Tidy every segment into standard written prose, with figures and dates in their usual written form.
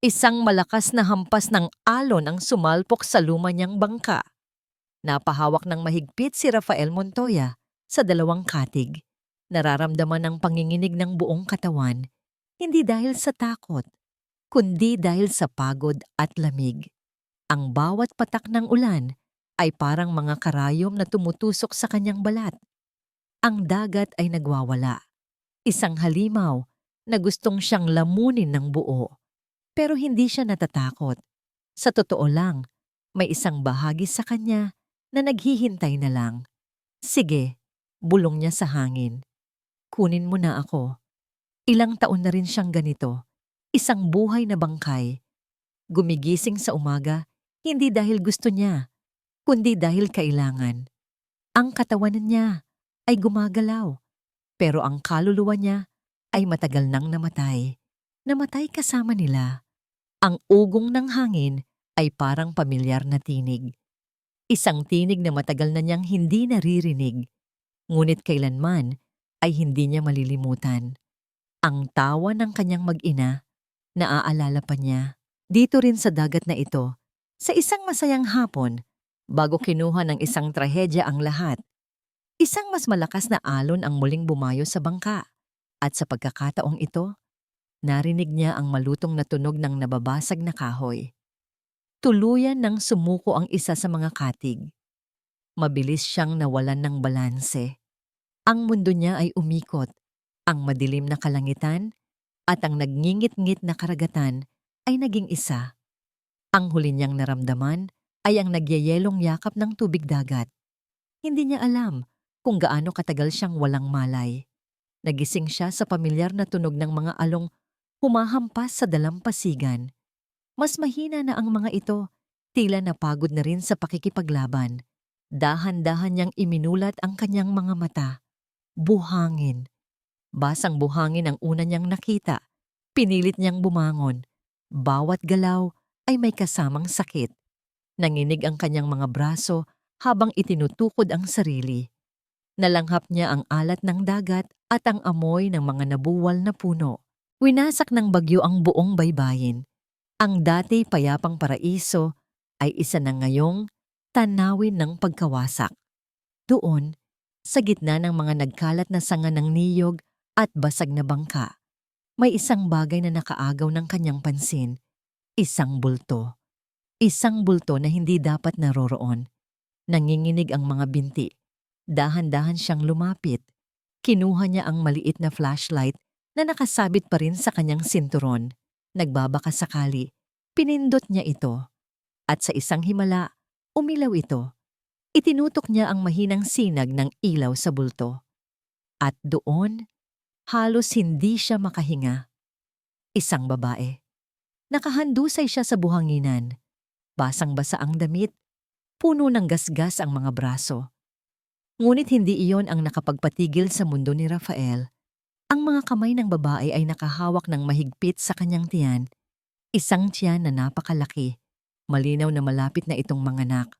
Isang malakas na hampas ng alon ang sumalpok sa luma niyang bangka. Napahawak ng mahigpit si Rafael Montoya sa dalawang katig. Nararamdaman ang panginginig ng buong katawan, hindi dahil sa takot, kundi dahil sa pagod at lamig. Ang bawat patak ng ulan ay parang mga karayom na tumutusok sa kanyang balat. Ang dagat ay nagwawala. Isang halimaw na gustong siyang lamunin ng buo. Pero hindi siya natatakot. Sa totoo lang, may isang bahagi sa kanya na naghihintay na lang. Sige, bulong niya sa hangin. Kunin mo na ako. Ilang taon na rin siyang ganito. Isang buhay na bangkay. Gumigising sa umaga, hindi dahil gusto niya, kundi dahil kailangan. Ang katawan niya ay gumagalaw, pero ang kaluluwa niya ay matagal nang namatay. Namatay kasama nila. Ang ugong ng hangin ay parang pamilyar na tinig. Isang tinig na matagal na niyang hindi naririnig, ngunit kailanman ay hindi niya malilimutan. Ang tawa ng kanyang mag-ina, naaalala pa niya. Dito rin sa dagat na ito, sa isang masayang hapon, bago kinuha ng isang trahedya ang lahat, isang mas malakas na alon ang muling bumayo sa bangka. At sa pagkakataong ito, narinig niya ang malutong na tunog ng nababasag na kahoy. Tuluyan nang sumuko ang isa sa mga katig. Mabilis siyang nawalan ng balanse. Ang mundo niya ay umikot. Ang madilim na kalangitan at ang nagngingit-ngit na karagatan ay naging isa. Ang huli niyang naramdaman ay ang nagyayelong yakap ng tubig dagat. Hindi niya alam kung gaano katagal siyang walang malay. Nagising siya sa pamilyar na tunog ng mga along humahampas sa dalampasigan. Mas mahina na ang mga ito, tila napagod na rin sa pakikipaglaban. Dahan-dahan niyang iminulat ang kanyang mga mata. Buhangin. Basang buhangin ang una niyang nakita. Pinilit niyang bumangon. Bawat galaw ay may kasamang sakit. Nanginig ang kanyang mga braso habang itinutukod ang sarili. Nalanghap niya ang alat ng dagat at ang amoy ng mga nabuwal na puno. Winasak ng bagyo ang buong baybayin. Ang dati payapang paraiso ay isa na ngayong tanawin ng pagkawasak. Doon, sa gitna ng mga nagkalat na sanga ng niyog at basag na bangka, may isang bagay na nakaagaw ng kanyang pansin. Isang bulto. Isang bulto na hindi dapat naroroon. Nanginginig ang mga binti. Dahan-dahan siyang lumapit. Kinuha niya ang maliit na flashlight na nakasabit pa rin sa kanyang sinturon. Nagbabaka sakali, pinindot niya ito. At sa isang himala, umilaw ito. Itinutok niya ang mahinang sinag ng ilaw sa bulto. At doon, halos hindi siya makahinga. Isang babae. Nakahandusay siya sa buhanginan. Basang-basa ang damit, puno ng gasgas ang mga braso. Ngunit hindi iyon ang nakapagpatigil sa mundo ni Rafael. Ang mga kamay ng babae ay nakahawak ng mahigpit sa kanyang tiyan. Isang tiyan na napakalaki, malinaw na malapit na itong manganak.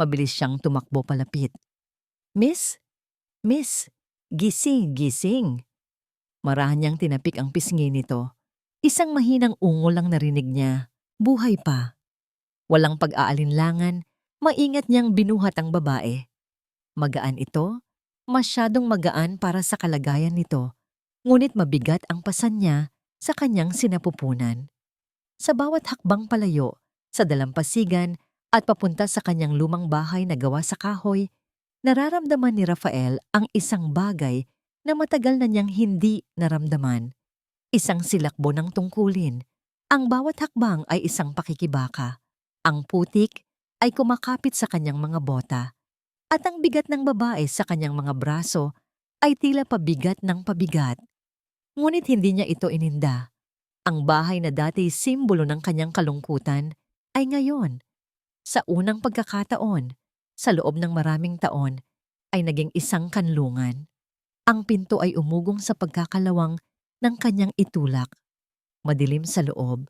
Mabilis siyang tumakbo palapit. Miss? Miss? Gising, gising. Marahan niyang tinapik ang pisngi nito. Isang mahinang ungol lang narinig niya. Buhay pa. Walang pag-aalinlangan, maingat niyang binuhat ang babae. Magaan ito, masyadong magaan para sa kalagayan nito. Ngunit mabigat ang pasan niya sa kanyang sinapupunan. Sa bawat hakbang palayo, sa dalampasigan at papunta sa kanyang lumang bahay na gawa sa kahoy, nararamdaman ni Rafael ang isang bagay na matagal na niyang hindi naramdaman. Isang silakbo ng tungkulin. Ang bawat hakbang ay isang pakikibaka. Ang putik ay kumakapit sa kanyang mga bota. At ang bigat ng babae sa kanyang mga braso ay tila pabigat ng pabigat. Ngunit hindi niya ito ininda. Ang bahay na dati simbolo ng kanyang kalungkutan ay ngayon, sa unang pagkakataon, sa loob ng maraming taon, ay naging isang kanlungan. Ang pinto ay umugong sa pagkakalawang ng kanyang itulak. Madilim sa loob,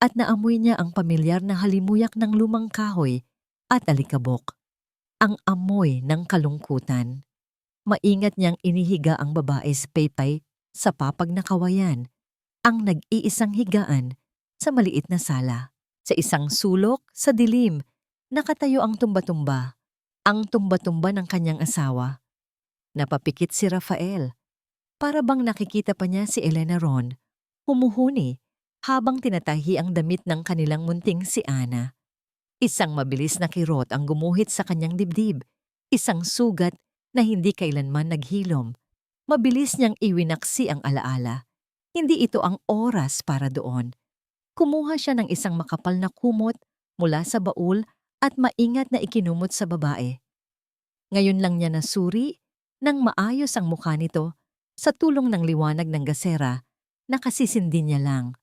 at naamoy niya ang pamilyar na halimuyak ng lumang kahoy at alikabok. Ang amoy ng kalungkutan. Maingat niyang inihiga ang babae sa paypay sa papag na kawayan, ang nag-iisang higaan sa maliit na sala. Sa isang sulok, sa dilim, nakatayo ang tumba-tumba. Ang tumba-tumba ng kanyang asawa. Napapikit si Rafael. Para bang nakikita pa niya si Elena Ron, humuhuni habang tinatahi ang damit ng kanilang munting si Ana. Isang mabilis na kirot ang gumuhit sa kanyang dibdib. Isang sugat na hindi kailanman naghilom. Mabilis niyang iwinaksi ang alaala. Hindi ito ang oras para doon. Kumuha siya ng isang makapal na kumot mula sa baul at maingat na ikinumot sa babae. Ngayon lang niya nasuri nang maayos ang mukha nito sa tulong ng liwanag ng gasera na kasisindi niya lang.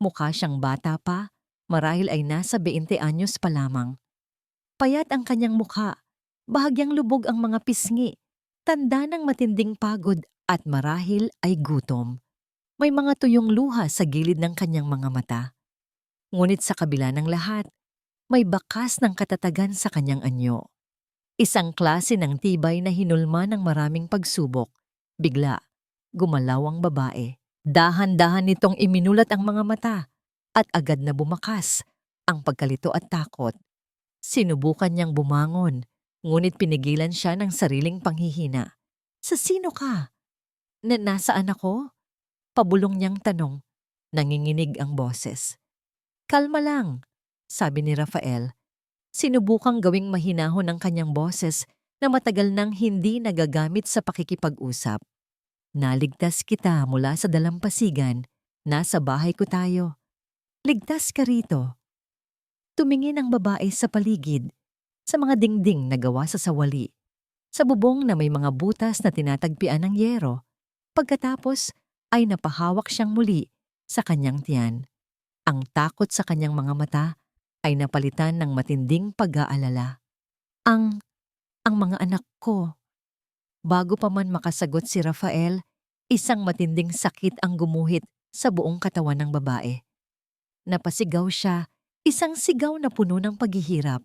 Mukha siyang bata pa, marahil ay nasa 20 anyos pa lamang. Payat ang kanyang mukha, bahagyang lubog ang mga pisngi, tanda ng matinding pagod at marahil ay gutom. May mga tuyong luha sa gilid ng kanyang mga mata. Ngunit sa kabila ng lahat, may bakas ng katatagan sa kanyang anyo. Isang klase ng tibay na hinulma ng maraming pagsubok. Bigla, gumalaw ang babae. Dahan-dahan nitong iminulat ang mga mata at agad na bumakas ang pagkalito at takot. Sinubukan niyang bumangon, ngunit pinigilan siya ng sariling panghihina. Sa sino ka? Nasaan ako? Pabulong niyang tanong. Nanginginig ang boses. Kalma lang, sabi ni Rafael. Sinubukang gawing mahinahon ang kanyang boses na matagal nang hindi nagagamit sa pakikipag-usap. Naligtas kita mula sa dalampasigan. Nasa bahay ko tayo. Ligtas ka rito. Tumingin ang babae sa paligid, sa mga dingding na gawa sa sawali, sa bubong na may mga butas na tinatagpian ng yero. Pagkatapos ay napahawak siyang muli sa kanyang tiyan. Ang takot sa kanyang mga mata ay napalitan ng matinding pag-aalala. Ang mga anak ko. Bago pa man makasagot si Rafael, isang matinding sakit ang gumuhit sa buong katawan ng babae. Napasigaw siya, isang sigaw na puno ng paghihirap.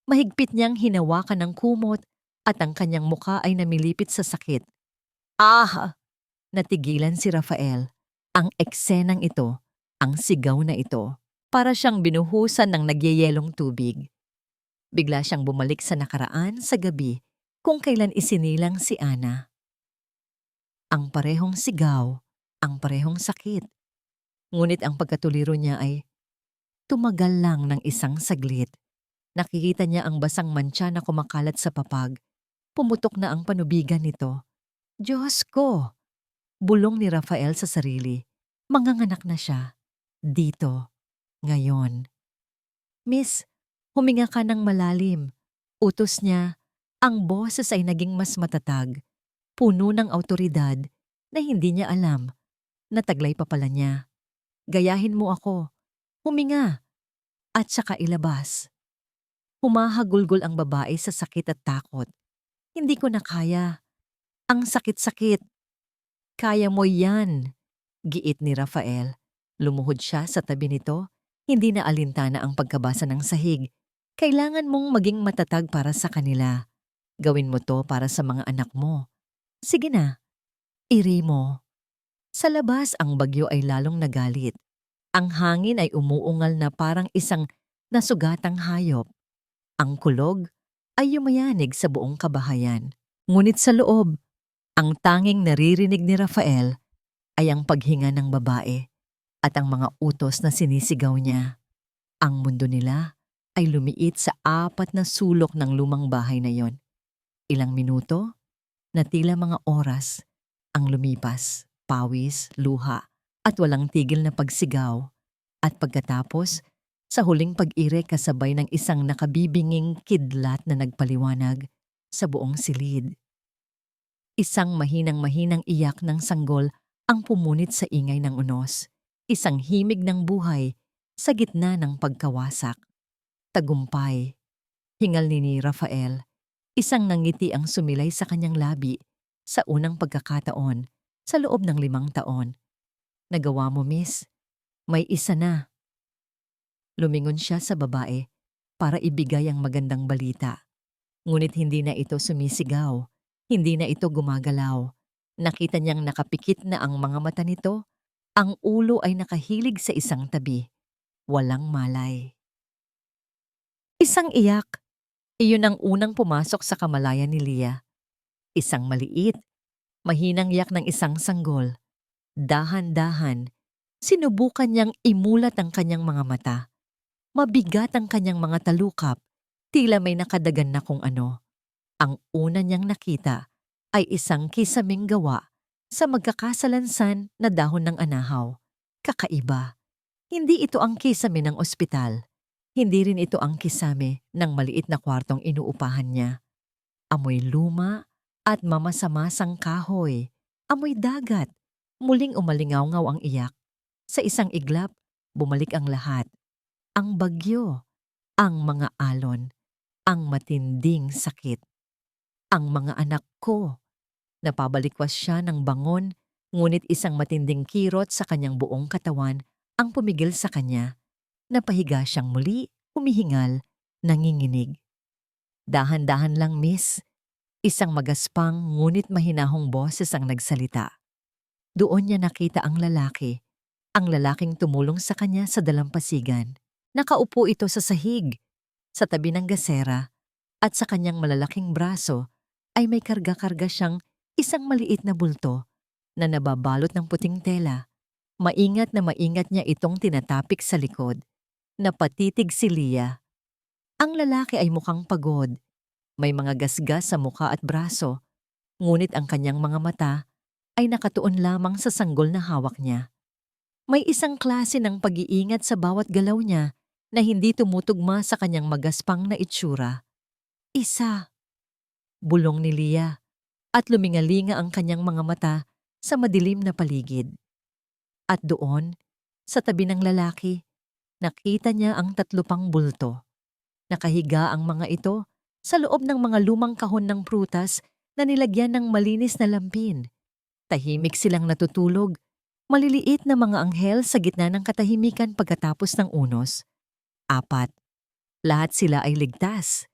Mahigpit niyang hinawakan ng kumot at ang kanyang muka ay namilipit sa sakit. Ah! Natigilan si Rafael. Ang eksenang ito, ang sigaw na ito, para siyang binuhusan ng nagyayelong tubig. Bigla siyang bumalik sa nakaraan sa gabi kung kailan isinilang si Ana. Ang parehong sigaw, ang parehong sakit. Ngunit ang pagkatuliro niya ay tumagal lang ng isang saglit. Nakikita niya ang basang mantsa na kumakalat sa papag. Pumutok na ang panubigan nito. Diyos ko! Bulong ni Rafael sa sarili. Manganganak na siya. Dito. Ngayon. Miss, huminga ka ng malalim. Utos niya. Ang boses ay naging mas matatag. Puno ng awtoridad na hindi niya alam. Nataglay pa pala niya. Gayahin mo ako. Huminga. At saka ilabas. Humahagulgol ang babae sa sakit at takot. Hindi ko na kaya. Ang sakit-sakit. Kaya mo yan, giit ni Rafael. Lumuhod siya sa tabi nito, hindi na alintana ang pagkabasa ng sahig. Kailangan mong maging matatag para sa kanila. Gawin mo to para sa mga anak mo. Sige na, iri mo. Sa labas ang bagyo ay lalong nagalit. Ang hangin ay umuungal na parang isang nasugatang hayop. Ang kulog ay yumayanig sa buong kabahayan. Ngunit sa loob, ang tanging naririnig ni Rafael ay ang paghinga ng babae at ang mga utos na sinisigaw niya. Ang mundo nila ay lumiit sa 4 na sulok ng lumang bahay na yon. Ilang minuto, na tila mga oras, ang lumipas, pawis, luha, at walang tigil na pagsigaw. At pagkatapos, sa huling pag-ire kasabay ng isang nakabibinging kidlat na nagpaliwanag sa buong silid. Isang mahinang-mahinang iyak ng sanggol ang pumunit sa ingay ng unos. Isang himig ng buhay sa gitna ng pagkawasak. Tagumpay. Hingal ni Rafael. Isang nangiti ang sumilay sa kanyang labi sa unang pagkakataon sa loob ng 5 taon. Nagawa mo, miss. May isa na. Lumingon siya sa babae para ibigay ang magandang balita. Ngunit hindi na ito sumisigaw. Hindi na ito gumagalaw. Nakita niyang nakapikit na ang mga mata nito. Ang ulo ay nakahilig sa isang tabi. walang malay. Isang iyak, iyon ang unang pumasok sa kamalayan ni Leah. Isang maliit, mahinang yak ng isang sanggol. Dahan-dahan, sinubukan niyang imulat ang kanyang mga mata. Mabigat ang kanyang mga talukap, tila may nakadagan na kung ano. Ang una niyang nakita ay isang kisaming gawa sa magkakasalansan na dahon ng anahaw. Kakaiba. Hindi ito ang kisame ng ospital. Hindi rin ito ang kisame ng maliit na kwartong inuupahan niya. Amoy luma at mamasamasang kahoy. Amoy dagat. Muling umalingaw-ngaw ang iyak. Sa isang iglap, bumalik ang lahat. Ang bagyo, ang mga alon, ang matinding sakit. Ang mga anak ko. Napabalikwas siya ng bangon, ngunit isang matinding kirot sa kanyang buong katawan ang pumigil sa kanya. Napahiga siyang muli, humihingal, nanginginig. Dahan-dahan lang, miss. Isang magaspang ngunit mahinahong boses ang nagsalita. Doon niya nakita ang lalaki. Ang lalaking tumulong sa kanya sa dalampasigan. Nakaupo ito sa sahig, sa tabi ng gasera, at sa kanyang malalaking braso ay may karga-karga siyang isang maliit na bulto na nababalot ng puting tela. Maingat na maingat niya itong tinatapik sa likod. Napatitig si Leah. Ang lalaki ay mukhang pagod. May mga gasgas sa mukha at braso, ngunit ang kanyang mga mata ay nakatuon lamang sa sanggol na hawak niya. May isang klase ng pag-iingat sa bawat galaw niya na hindi tumutugma sa kanyang magaspang na itsura. Isa. Bulong ni Leah, at lumingalinga ang kanyang mga mata sa madilim na paligid. At doon, sa tabi ng lalaki, nakita niya ang 3 pang bulto. Nakahiga ang mga ito sa loob ng mga lumang kahon ng prutas na nilagyan ng malinis na lampin. Tahimik silang natutulog, maliliit na mga anghel sa gitna ng katahimikan pagkatapos ng unos. 4. Lahat sila ay ligtas.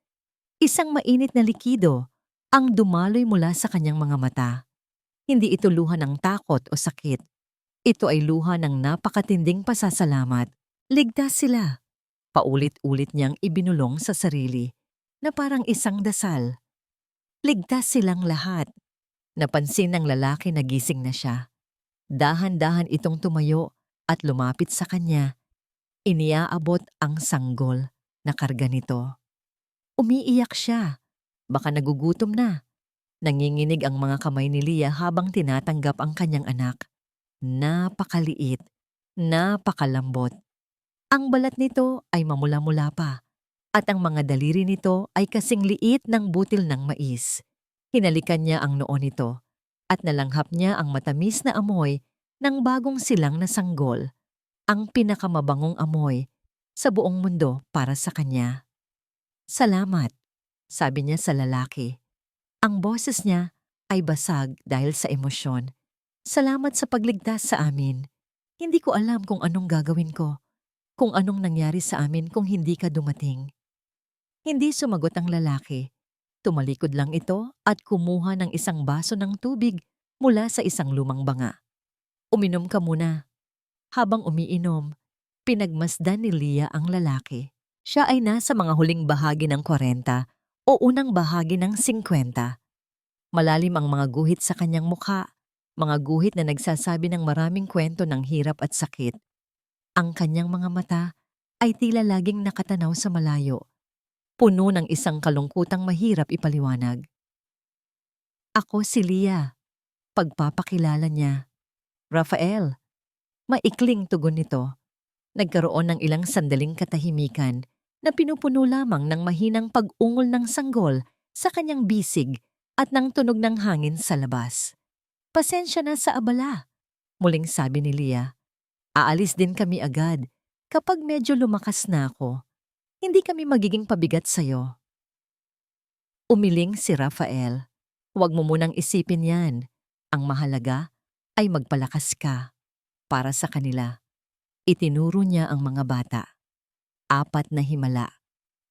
Isang mainit na likido ang dumaloy mula sa kanyang mga mata. Hindi ito luha ng takot o sakit. Ito ay luha ng napakatinding pasasalamat. Ligtas sila. Paulit-ulit niyang ibinulong sa sarili na parang isang dasal. Ligtas silang lahat. Napansin ng lalaki na gising na siya. Dahan-dahan itong tumayo at lumapit sa kanya. Iniaabot ang sanggol na karga nito. Umiiyak siya. Baka nagugutom na. Nanginginig ang mga kamay ni Leah habang tinatanggap ang kanyang anak. Napakaliit, napakalambot. Ang balat nito ay mamula-mula pa, at ang mga daliri nito ay kasing liit ng butil ng mais. Hinalikan niya ang noo nito, at nalanghap niya ang matamis na amoy ng bagong silang na sanggol, ang pinakamabangong amoy sa buong mundo para sa kanya. Salamat, sabi niya sa lalaki. Ang boses niya ay basag dahil sa emosyon. Salamat sa pagligtas sa amin. Hindi ko alam kung anong gagawin ko, kung anong nangyari sa amin kung hindi ka dumating. Hindi sumagot ang lalaki. Tumalikod lang ito at kumuha ng isang baso ng tubig mula sa isang lumang banga. Uminom ka muna. Habang umiinom, pinagmasdan ni Leah ang lalaki. Siya ay nasa mga huling bahagi ng 40 o unang bahagi ng 50. Malalim ang mga guhit sa kanyang mukha, mga guhit na nagsasabi ng maraming kwento ng hirap at sakit. Ang kanyang mga mata ay tila laging nakatanaw sa malayo, puno ng isang kalungkutang mahirap ipaliwanag. Ako si Leah, pagpapakilala niya. Rafael, maikling tugon nito. Nagkaroon ng ilang sandaling katahimikan na pinupuno lamang ng mahinang pag-ungol ng sanggol sa kanyang bisig at ng tunog ng hangin sa labas. Pasensya na sa abala, muling sabi ni Leah. Aalis din kami agad kapag medyo lumakas na ako. Hindi kami magiging pabigat sa'yo. Umiling si Rafael. Huwag mo munang isipin yan. Ang mahalaga ay magpalakas ka para sa kanila. Itinuro niya ang mga bata. 4 na himala.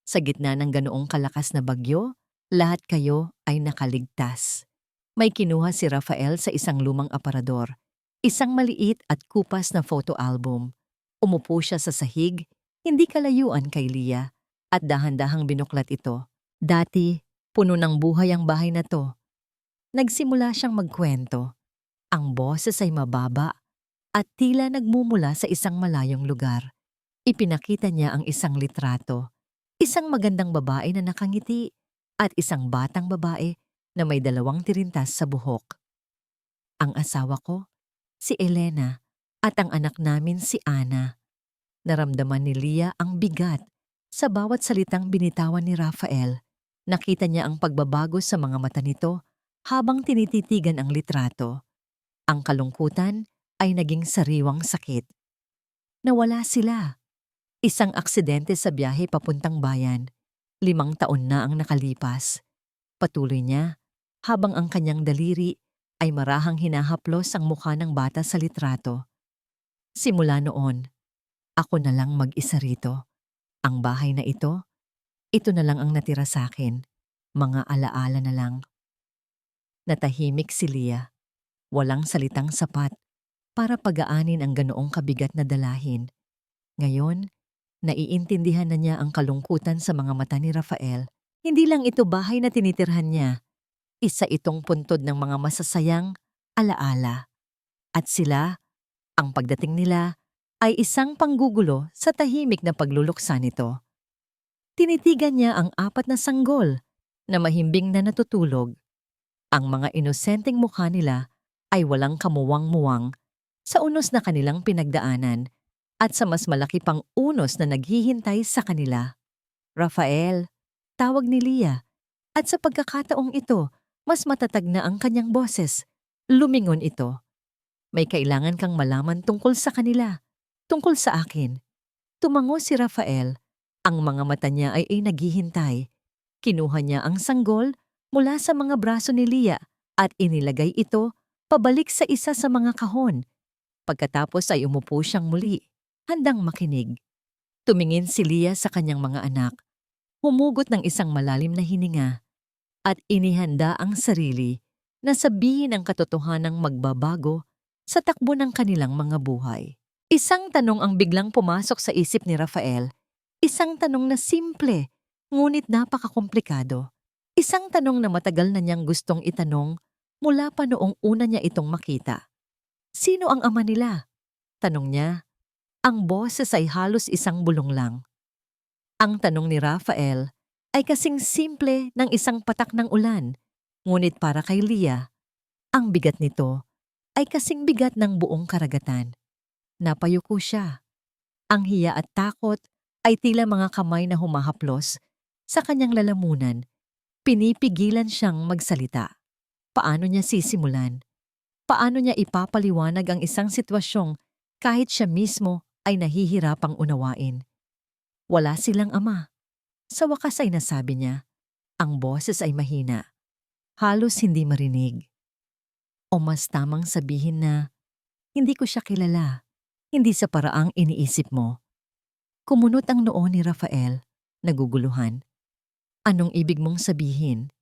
Sa gitna ng ganoong kalakas na bagyo, lahat kayo ay nakaligtas. May kinuha si Rafael sa isang lumang aparador, isang maliit at kupas na photo album. Umupo siya sa sahig, Hindi kalayuan kay Leah at dahan-dahang binuklat ito. Dati, puno ng buhay ang bahay na to. Nagsimula siyang magkwento. Ang boses ay mababa at tila nagmumula sa isang malayong lugar. Ipinakita niya ang isang litrato. Isang magandang babae na nakangiti at isang batang babae na may 2 tirintas sa buhok. Ang asawa ko, si Elena, at ang anak namin si Ana. Naramdaman ni Leah ang bigat sa bawat salitang binitawan ni Rafael. Nakita niya ang pagbabago sa mga mata nito habang tinititigan ang litrato. Ang kalungkutan ay naging sariwang sakit. Nawala sila. Isang aksidente sa biyahe papuntang bayan. 5 taon na ang nakalipas. Patuloy niya habang ang kanyang daliri ay marahang hinahaplos ang mukha ng bata sa litrato. Simula noon, ako na lang mag-isa rito. Ang bahay na ito na lang ang natira sa akin. Mga alaala na lang. Natahimik si Leah. Walang salitang sapat para pagaanin ang ganoong kabigat na dalahin. Ngayon, naiintindihan na niya ang kalungkutan sa mga mata ni Rafael. Hindi lang ito bahay na tinitirhan niya. Isa itong puntod ng mga masasayang alaala. At sila, ang pagdating nila, ay isang panggugulo sa tahimik na pagluluksa nito. Tinitigan niya ang 4 na sanggol na mahimbing na natutulog. Ang mga inosenteng mukha nila ay walang kamuwang-muwang sa unos na kanilang pinagdaanan at sa mas malaki pang unos na naghihintay sa kanila. Rafael, tawag ni Leah, at sa pagkakataong ito, mas matatag na ang kanyang boses. Lumingon ito. May kailangan kang malaman tungkol sa kanila. Tungkol sa akin. Tumango si Rafael. Ang mga mata niya ay naghihintay. Kinuha niya ang sanggol mula sa mga braso ni Leah at inilagay ito pabalik sa isa sa mga kahon. Pagkatapos ay umupo siyang muli, handang makinig. Tumingin si Leah sa kanyang mga anak. Humugot ng isang malalim na hininga at inihanda ang sarili na sabihin ang katotohanang magbabago sa takbo ng kanilang mga buhay. Isang tanong ang biglang pumasok sa isip ni Rafael. Isang tanong na simple, ngunit napakakomplikado. Isang tanong na matagal na niyang gustong itanong mula pa noong una niya itong makita. Sino ang ama nila? Tanong niya. Ang boses ay halos isang bulong lang. Ang tanong ni Rafael ay kasing simple ng isang patak ng ulan, ngunit para kay Leah, ang bigat nito ay kasing bigat ng buong karagatan. Napayuko siya. Ang hiya at takot ay tila mga kamay na humahaplos sa kanyang lalamunan. Pinipigilan siyang magsalita. Paano niya sisimulan? Paano niya ipapaliwanag ang isang sitwasyong kahit siya mismo ay nahihirapang unawain? Wala silang ama. Sa wakas ay nasabi niya. Ang boses ay mahina. Halos hindi marinig. O mas tamang sabihin na, hindi ko siya kilala. Hindi sa paraang iniisip mo. Kumunot ang noo ni Rafael, naguguluhan. Anong ibig mong sabihin?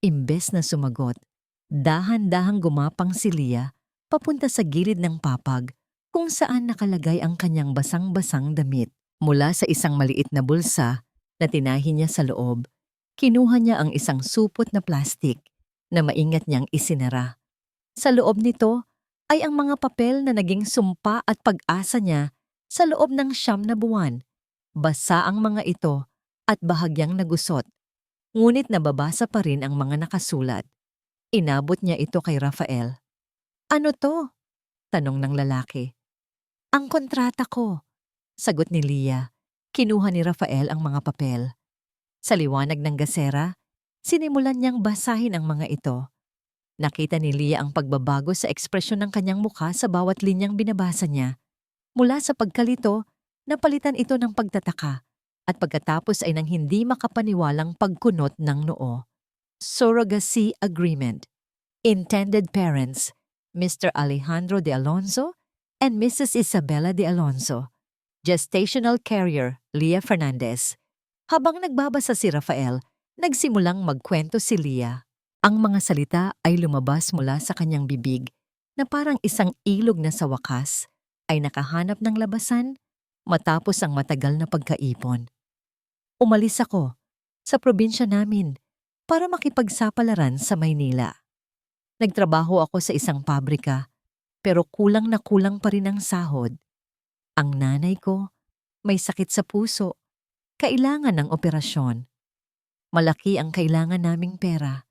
Imbes na sumagot, dahan-dahang gumapang si Leah papunta sa gilid ng papag kung saan nakalagay ang kanyang basang-basang damit. Mula sa isang maliit na bulsa na tinahi niya sa loob, kinuha niya ang isang supot na plastik na maingat niyang isinara. Sa loob nito ay ang mga papel na naging sumpa at pag-asa niya sa loob ng 9 na buwan. Basa ang mga ito at bahagyang nagusot, ngunit nababasa pa rin ang mga nakasulat. Inabot niya ito kay Rafael. Ano to? Tanong ng lalaki. Ang kontrata ko, sagot ni Leah. Kinuha ni Rafael ang mga papel. Sa liwanag ng gasera, sinimulan niyang basahin ang mga ito. Nakita ni Leah ang pagbabago sa ekspresyon ng kanyang mukha sa bawat linyang binabasa niya. Mula sa pagkalito, napalitan ito ng pagtataka at pagkatapos ay nang hindi makapaniwalang pagkunot ng noo. Surrogacy Agreement. Intended parents, Mr. Alejandro de Alonso and Mrs. Isabella de Alonso. Gestational carrier, Leah Fernandez. Habang nagbabasa si Rafael, nagsimulang magkwento si Leah. Ang mga salita ay lumabas mula sa kanyang bibig na parang isang ilog na sa wakas ay nakahanap ng labasan Matapos ang matagal na pagkaipon, umalis ako sa probinsya namin para makipagsapalaran sa Maynila. Nagtrabaho ako sa isang pabrika pero kulang na kulang pa rin ang sahod. Ang nanay ko may sakit sa puso, kailangan ng operasyon. Malaki ang kailangan naming pera.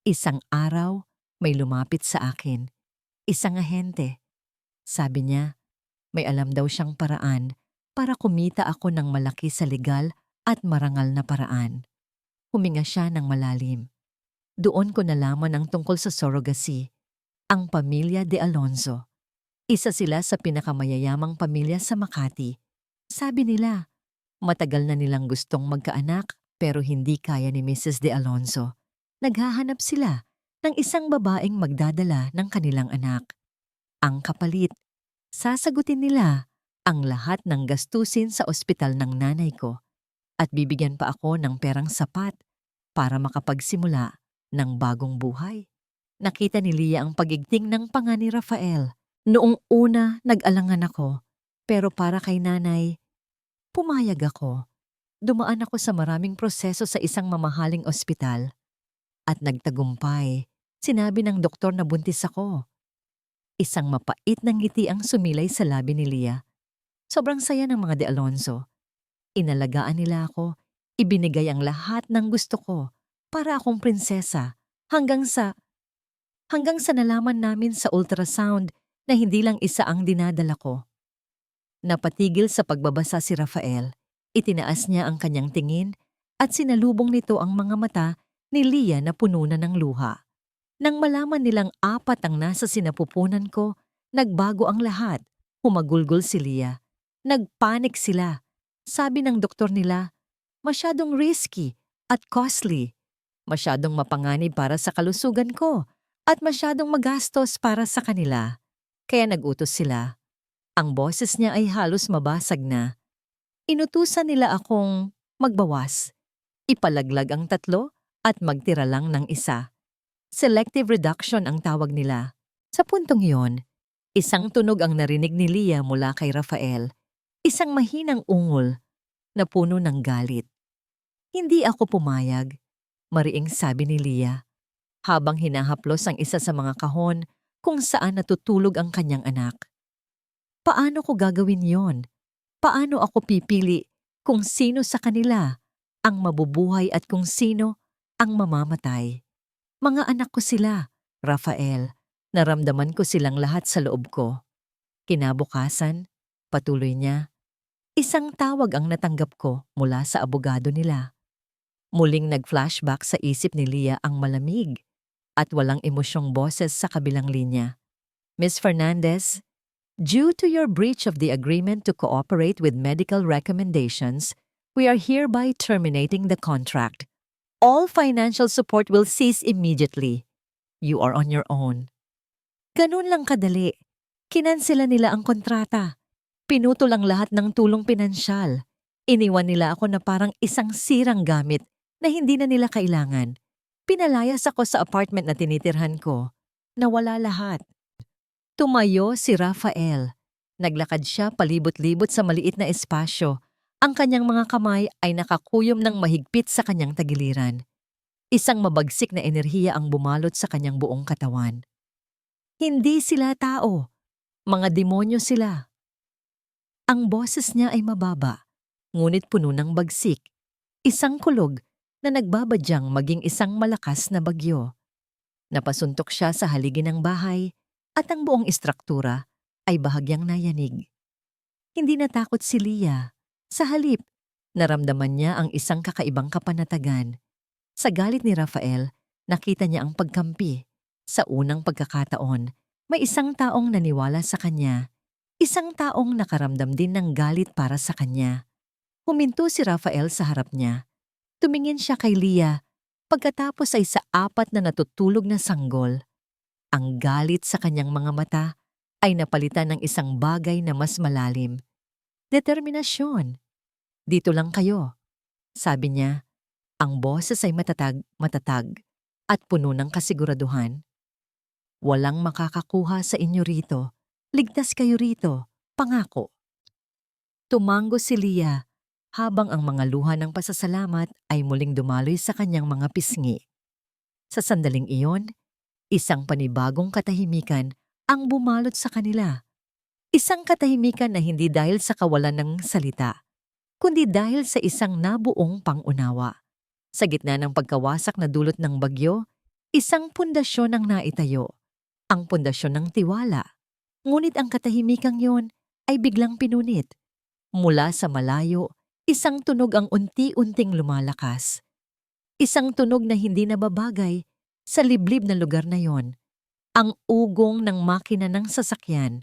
Isang araw, may lumapit sa akin. Isang ahente. Sabi niya, may alam daw siyang paraan para kumita ako ng malaki sa legal at marangal na paraan. Huminga siya ng malalim. Doon ko nalaman ang tungkol sa surrogacy, ang pamilya de Alonzo. Isa sila sa pinakamayayamang pamilya sa Makati. Sabi nila, matagal na nilang gustong magkaanak pero hindi kaya ni Mrs. de Alonzo. Naghahanap sila ng isang babaeng magdadala ng kanilang anak. Ang kapalit, sasagutin nila ang lahat ng gastusin sa ospital ng nanay ko at bibigyan pa ako ng perang sapat para makapagsimula ng bagong buhay. Nakita ni Leah ang pagigting ng panga ni Rafael. Noong una, nag-alangan ako, pero para kay nanay, pumayag ako. Dumaan ako sa maraming proseso sa isang mamahaling ospital. At nagtagumpay, sinabi ng doktor na buntis ako. Isang mapait na ngiti ang sumilay sa labi ni Leah. Sobrang saya ng mga de Alonzo. Inalagaan nila ako, ibinigay ang lahat ng gusto ko para akong prinsesa hanggang sa nalaman namin sa ultrasound na hindi lang isa ang dinadala ko. Napatigil sa pagbabasa si Rafael, itinaas niya ang kanyang tingin at sinalubong nito ang mga mata ni Leah na puno na ng luha. Nang malaman nilang apat ang nasa sinapupunan ko, nagbago ang lahat. Humagulgol si Leah. Nagpanik sila. Sabi ng doktor nila, masyadong risky at costly. Masyadong mapanganib para sa kalusugan ko at masyadong magastos para sa kanila. Kaya nagutos sila. Ang boses niya ay halos mabasag na. Inutusan nila akong magbawas. Ipalaglag ang 3 at magtira lang ng 1. Selective reduction ang tawag nila. Sa puntong iyon, isang tunog ang narinig ni Leah mula kay Rafael. Isang mahinang ungol na puno ng galit. Hindi ako pumayag, mariing sabi ni Leah, habang hinahaplos ang isa sa mga kahon kung saan natutulog ang kanyang anak. Paano ko gagawin yon? Paano ako pipili kung sino sa kanila ang mabubuhay at kung sino ang mamamatay? Mga anak ko sila, Rafael. Naramdaman ko silang lahat sa loob ko. Kinabukasan, patuloy niya, isang tawag ang natanggap ko mula sa abogado nila. Muling nag-flashback sa isip ni Leah ang malamig at walang emosyong boses sa kabilang linya. Ms. Fernandez, due to your breach of the agreement to cooperate with medical recommendations, we are hereby terminating the contract. All financial support will cease immediately. You are on your own. Ganun lang kadali. Kinansela nila ang kontrata. Pinutol ang lahat ng tulong pinansyal. Iniwan nila ako na parang isang sirang gamit na hindi na nila kailangan. Pinalayas ako sa apartment na tinitirhan ko. Nawala lahat. Tumayo si Rafael. Naglakad siya palibot-libot sa maliit na espasyo. Ang kanyang mga kamay ay nakakuyom ng mahigpit sa kanyang tagiliran. Isang mabagsik na enerhiya ang bumalot sa kanyang buong katawan. Hindi sila tao. Mga demonyo sila. Ang boses niya ay mababa, ngunit puno ng bagsik. Isang kulog na nagbabadyang maging isang malakas na bagyo. Napasuntok siya sa haligi ng bahay at ang buong istruktura ay bahagyang nayanig. Hindi natakot si Leah. Sa halip, naramdaman niya ang isang kakaibang kapanatagan. Sa galit ni Rafael, nakita niya ang pagkampi. Sa unang pagkakataon, may isang taong naniwala sa kanya. Isang taong nakaramdam din ng galit para sa kanya. Huminto si Rafael sa harap niya. Tumingin siya kay Leah. Pagkatapos ay sa 4 na natutulog na sanggol. Ang galit sa kanyang mga mata ay napalitan ng isang bagay na mas malalim. Determinasyon. Dito lang kayo. Sabi niya, ang boses ay matatag at puno ng kasiguraduhan. Walang makakakuha sa inyo rito. Ligtas kayo rito. Pangako. Tumango si Lia habang ang mga luha ng pasasalamat ay muling dumaloy sa kanyang mga pisngi. Sa sandaling iyon, isang panibagong katahimikan ang bumalot sa kanila. Isang katahimikan na hindi dahil sa kawalan ng salita, kundi dahil sa isang nabuong pangunawa. Sa gitna ng pagkawasak na dulot ng bagyo, isang pundasyon ang naitayo, ang pundasyon ng tiwala. Ngunit ang katahimikang yon ay biglang pinunit. Mula sa malayo, isang tunog ang unti-unting lumalakas. Isang tunog na hindi nababagay sa liblib na lugar na yon. Ang ugong ng makina ng sasakyan.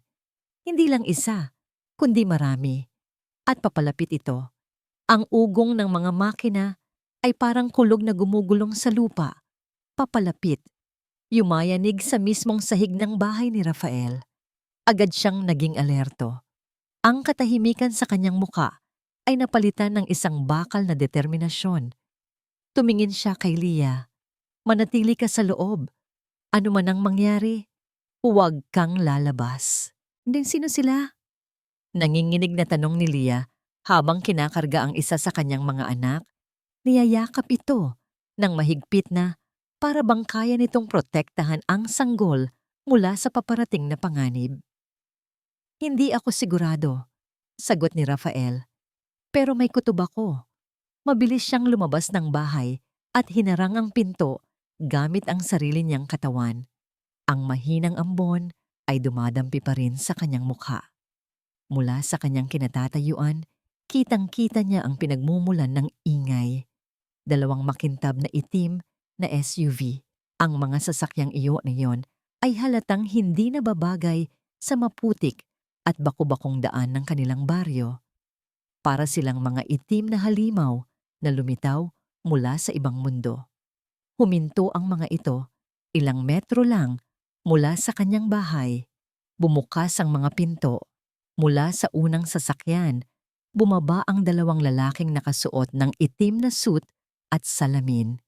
Hindi lang isa, kundi marami. At papalapit ito. Ang ugong ng mga makina ay parang kulog na gumugulong sa lupa. Papalapit. Yumayanig sa mismong sahig ng bahay ni Rafael. Agad siyang naging alerto. Ang katahimikan sa kanyang muka ay napalitan ng isang bakal na determinasyon. Tumingin siya kay Lia. Manatili ka sa loob. Ano man ang mangyari, huwag kang lalabas. Hindi, sino sila? Nanginginig na tanong ni Lia habang kinakarga ang isa sa kanyang mga anak. Niyayakap ito ng mahigpit na para bang kaya nitong protektahan ang sanggol mula sa paparating na panganib. Hindi ako sigurado, sagot ni Rafael. Pero may kutob ako. Mabilis siyang lumabas ng bahay at hinarang ang pinto gamit ang sarili niyang katawan. Ang mahinang ambon ay dumadampi pa rin sa kanyang mukha. Mula sa kanyang kinatatayuan, kitang-kita niya ang pinagmumulan ng ingay. 2 makintab na itim na SUV. Ang mga sasakyang iyon ay halatang hindi nababagay sa maputik at baku-bakong daan ng kanilang baryo. Para silang mga itim na halimaw na lumitaw mula sa ibang mundo. Huminto ang mga ito, ilang metro lang mula sa kanyang bahay. Bumukas ang mga pinto. Mula sa unang sasakyan, bumaba ang 2 lalaking nakasuot ng itim na suit at salamin.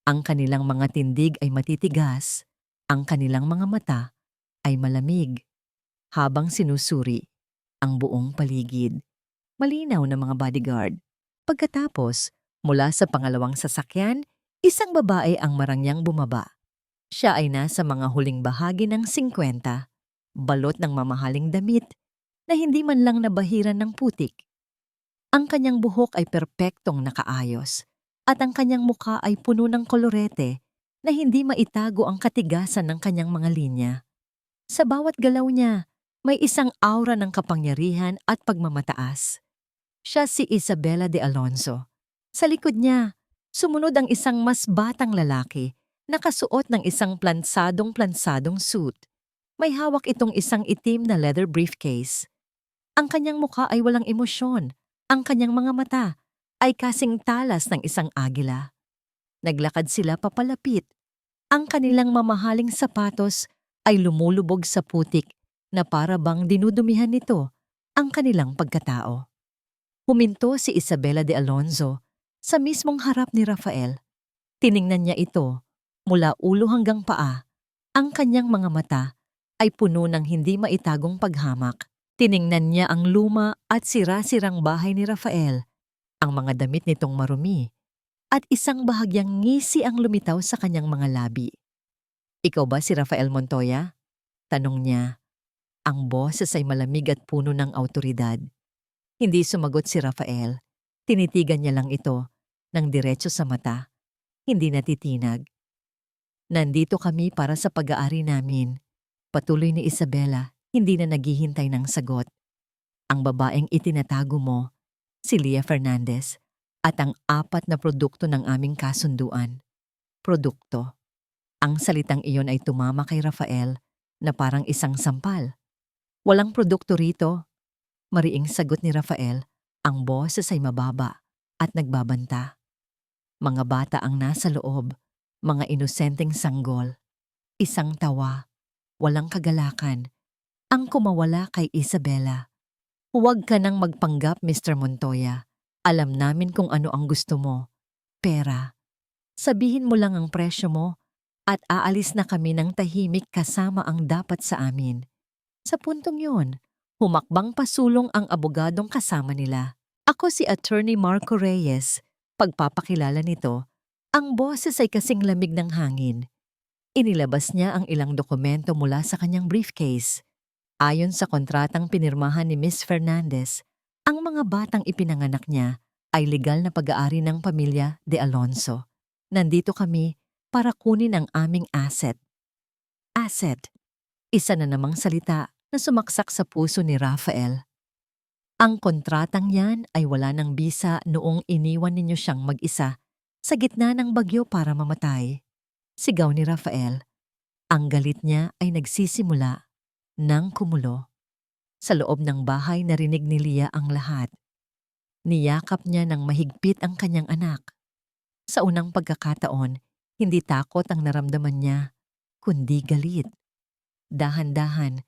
Ang kanilang mga tindig ay matitigas, ang kanilang mga mata ay malamig. Habang sinusuri ang buong paligid, malinaw na mga bodyguard. Pagkatapos, mula sa pangalawang sasakyan, isang babae ang marangyang bumaba. Siya ay nasa mga huling bahagi ng 50, balot ng mamahaling damit na hindi man lang nabahiran ng putik. Ang kanyang buhok ay perpektong nakaayos at ang kanyang mukha ay puno ng kolorete na hindi maitago ang katigasan ng kanyang mga linya. Sa bawat galaw niya, may isang aura ng kapangyarihan at pagmamataas. Siya si Isabela de Alonso. Sa likod niya, sumunod ang isang mas batang lalaki, nakasuot ng isang plansadong suit. May hawak itong isang itim na leather briefcase. Ang kanyang mukha ay walang emosyon. Ang kanyang mga mata ay kasing talas ng isang agila. Naglakad sila papalapit. Ang kanilang mamahaling sapatos ay lumulubog sa putik na para bang dinudumihan nito ang kanilang pagkatao. Huminto si Isabela de Alonso sa mismong harap ni Rafael. Tiningnan niya ito mula ulo hanggang paa. Ang kanyang mga mata ay puno ng hindi maitagong paghamak. Tiningnan niya ang luma at sira-sirang bahay ni Rafael, ang mga damit nitong marumi, at isang bahagyang ngisi ang lumitaw sa kanyang mga labi. Ikaw ba si Rafael Montoya? Tanong niya. Ang boses ay malamig at puno ng awtoridad. Hindi sumagot si Rafael. Tinitigan niya lang ito ng diretso sa mata. Hindi natitinag. Nandito kami para sa pag-aari namin. Patuloy ni Isabela, hindi na naghihintay ng sagot. Ang babaeng itinatago mo, si Lia Fernandez, at ang 4 na produkto ng aming kasunduan. Produkto. Ang salitang iyon ay tumama kay Rafael na parang isang sampal. Walang produkto rito. Mariing sagot ni Rafael, ang boses ay mababa at nagbabanta. Mga bata ang nasa loob, mga inosenteng sanggol. Isang tawa, walang kagalakan, ang kumawala kay Isabela. Huwag ka nang magpanggap, Mr. Montoya. Alam namin kung ano ang gusto mo. Pera. Sabihin mo lang ang presyo mo at aalis na kami ng tahimik kasama ang dapat sa amin. Sa puntong yun, Humakbang pasulong ang abogadong kasama nila. Ako si Attorney Marco Reyes. Pagpapakilala nito, ang boses ay kasing lamig ng hangin. Inilabas niya ang ilang dokumento mula sa kanyang briefcase. Ayon sa kontratang pinirmahan ni Miss Fernandez, ang mga batang ipinanganak niya ay legal na pag-aari ng pamilya de Alonso. Nandito kami para kunin ang aming asset. Asset. Isa na namang salita na sumaksak sa puso ni Rafael. Ang kontratang yan ay wala ng bisa noong iniwan ninyo siyang mag-isa sa gitna ng bagyo para mamatay. Sigaw ni Rafael. Ang galit niya ay nagsisimula ng kumulo. Sa loob ng bahay narinig ni Lia ang lahat. Niyakap niya ng mahigpit ang kanyang anak. Sa unang pagkakataon, hindi takot ang naramdaman niya, kundi galit. Dahan-dahan,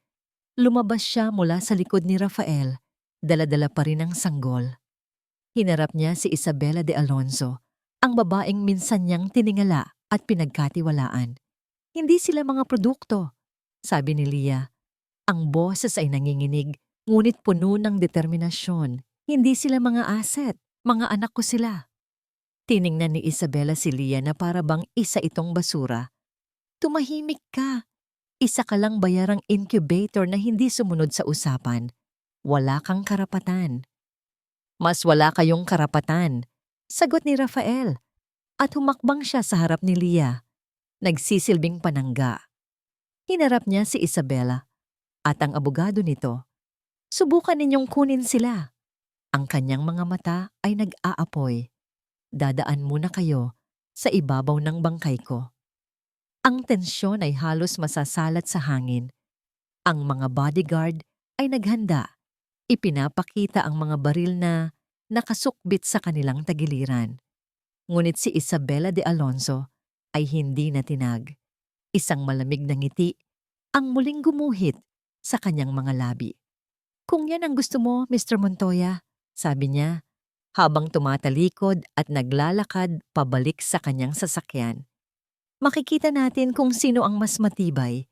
lumabas siya mula sa likod ni Rafael, dala-dala pa rin ang sanggol. Hinarap niya si Isabela de Alonso, ang babaeng minsan niyang tiningala at pinagkatiwalaan. Hindi sila mga produkto, sabi ni Lia. Ang boses ay nanginginig, ngunit puno ng determinasyon. Hindi sila mga asset, mga anak ko sila. Tiningnan ni Isabela si Lia na para bang isa itong basura. Tumahimik ka. Isa ka lang bayarang incubator na hindi sumunod sa usapan. Wala kang karapatan. Mas wala kayong karapatan, sagot ni Rafael. At humakbang siya sa harap ni Lia. Nagsisilbing panangga. Hinarap niya si Isabela at ang abogado nito. Subukan ninyong kunin sila. Ang kanyang mga mata ay nag-aapoy. Dadaan muna kayo sa ibabaw ng bangkay ko. Ang tensyon ay halos masasalat sa hangin. Ang mga bodyguard ay naghanda. Ipinapakita ang mga baril na nakasukbit sa kanilang tagiliran. Ngunit si Isabela de Alonso ay hindi natinag. Isang malamig na ngiti ang muling gumuhit sa kanyang mga labi. Kung yan ang gusto mo, Mr. Montoya, sabi niya, habang tumatalikod at naglalakad pabalik sa kanyang sasakyan. Makikita natin kung sino ang mas matibay.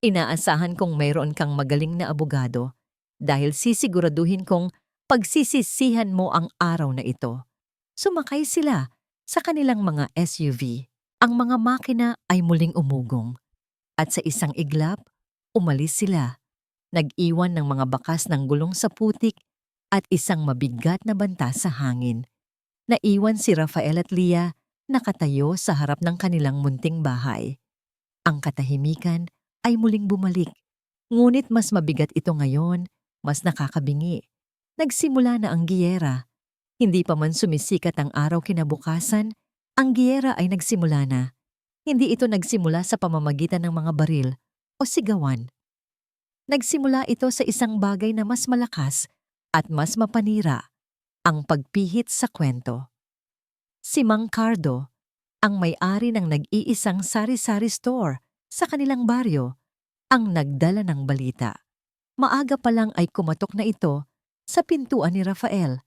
Inaasahan kong mayroon kang magaling na abogado dahil sisiguraduhin kong pagsisisihan mo ang araw na ito. Sumakay sila sa kanilang mga SUV. Ang mga makina ay muling umugong. At sa isang iglap, umalis sila. Nag-iwan ng mga bakas ng gulong sa putik at isang mabigat na banta sa hangin. Naiwan si Rafael at Lia nakatayo sa harap ng kanilang munting bahay. Ang katahimikan ay muling bumalik, ngunit mas mabigat ito ngayon, mas nakakabingi. Nagsimula na ang giyera. Hindi pa man sumisikat ang araw kinabukasan, ang giyera ay nagsimula na. Hindi ito nagsimula sa pamamagitan ng mga baril o sigawan. Nagsimula ito sa isang bagay na mas malakas at mas mapanira, ang pagpihit sa kwento. Si Mang Cardo, ang may-ari ng nag-iisang sari-sari store sa kanilang baryo, ang nagdala ng balita. Maaga pa lang ay kumatok na ito sa pintuan ni Rafael.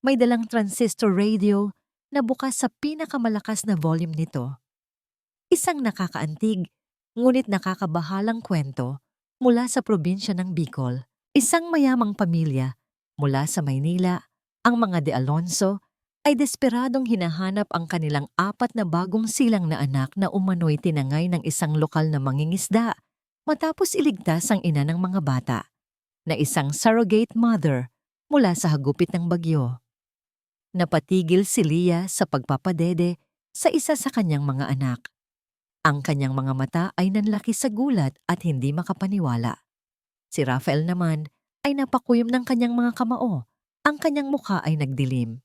May dalang transistor radio na bukas sa pinakamalakas na volume nito. Isang nakakaantig, ngunit nakakabahalang kwento mula sa probinsya ng Bicol. Isang mayamang pamilya mula sa Maynila, ang mga de Alonso, ay desperadong hinahanap ang kanilang 4 na bagong silang na anak na umano'y tinangay ng isang lokal na mangingisda matapos iligtas ang ina ng mga bata, na isang surrogate mother mula sa hagupit ng bagyo. Napatigil si Lia sa pagpapadede sa isa sa kanyang mga anak. Ang kanyang mga mata ay nanlaki sa gulat at hindi makapaniwala. Si Rafael naman ay napakuyom ng kanyang mga kamao. Ang kanyang mukha ay nagdilim.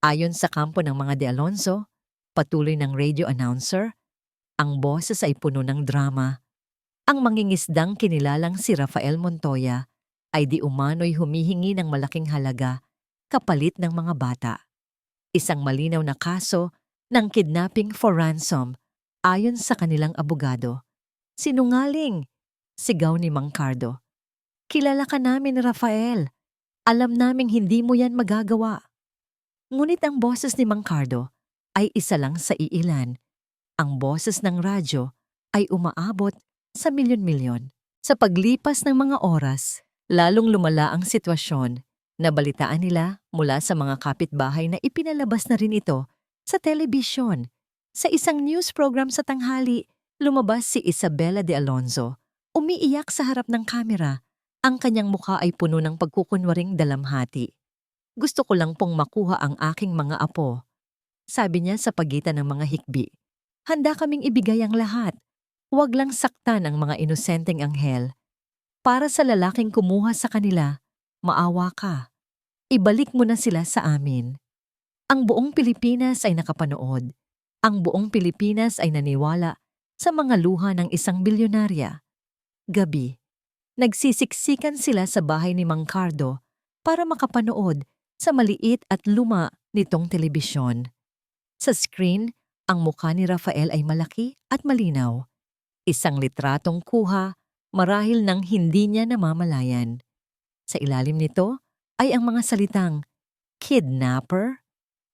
Ayon sa kampo ng mga de Alonso, patuloy ng radio announcer, ang boses ay puno ng drama. Ang mangingisdang kinilalang si Rafael Montoya ay di umano'y humihingi ng malaking halaga kapalit ng mga bata. Isang malinaw na kaso ng kidnapping for ransom ayon sa kanilang abogado. Sinungaling! Sigaw ni Mang Cardo. Kilala ka namin, Rafael. Alam naming hindi mo yan magagawa. Ngunit ang boses ni Mang Cardo ay isa lang sa iilan. Ang boses ng radyo ay umaabot sa milyon-milyon. Sa paglipas ng mga oras, Lalong lumala ang sitwasyon. Nabalitaan nila mula sa mga kapitbahay na ipinalabas na rin ito sa telebisyon. Sa isang news program sa tanghali, lumabas si Isabela de Alonzo. Umiiyak sa harap ng kamera. Ang kanyang mukha ay puno ng pagkukunwaring dalamhati. Gusto ko lang pong makuha ang aking mga apo. Sabi niya sa pagitan ng mga hikbi. Handa kaming ibigay ang lahat. Huwag lang saktan ang mga inosenteng anghel. Para sa lalaking kumuha sa kanila, maawa ka. Ibalik mo na sila sa amin. Ang buong Pilipinas ay nakapanood. Ang buong Pilipinas ay naniwala sa mga luha ng isang bilyonarya. Gabi, nagsisiksikan sila sa bahay ni Mang Cardo para makapanood sa maliit at luma nitong telebisyon. Sa screen, ang mukha ni Rafael ay malaki at malinaw. Isang litratong kuha marahil nang hindi niya namamalayan. Sa ilalim nito ay ang mga salitang kidnapper.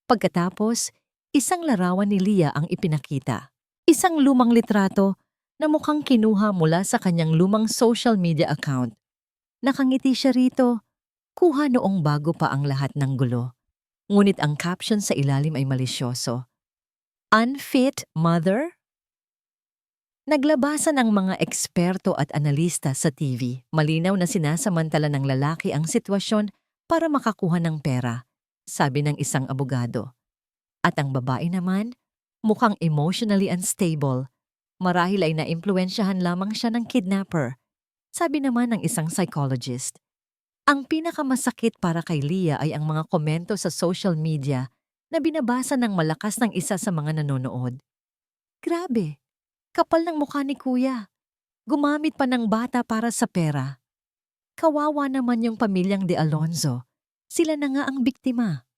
Pagkatapos, isang larawan ni Leah ang ipinakita. Isang lumang litrato na mukhang kinuha mula sa kanyang lumang social media account. Nakangiti siya rito, kuha noong bago pa ang lahat ng gulo. Ngunit ang caption sa ilalim ay malisyoso. Unfit mother? Naglabasan ang mga eksperto at analista sa TV. Malinaw na sinasamantala ng lalaki ang sitwasyon para makakuha ng pera, sabi ng isang abogado. At ang babae naman, mukhang emotionally unstable. Marahil ay naimpluwensyahan lamang siya ng kidnapper, sabi naman ng isang psychologist. Ang pinakamasakit para kay Leah ay ang mga komento sa social media na binabasa ng malakas ng isa sa mga nanonood. Grabe! Kapal ng mukha ni kuya. Gumamit pa ng bata para sa pera. Kawawa naman yung pamilyang de Alonzo. Sila na nga ang biktima.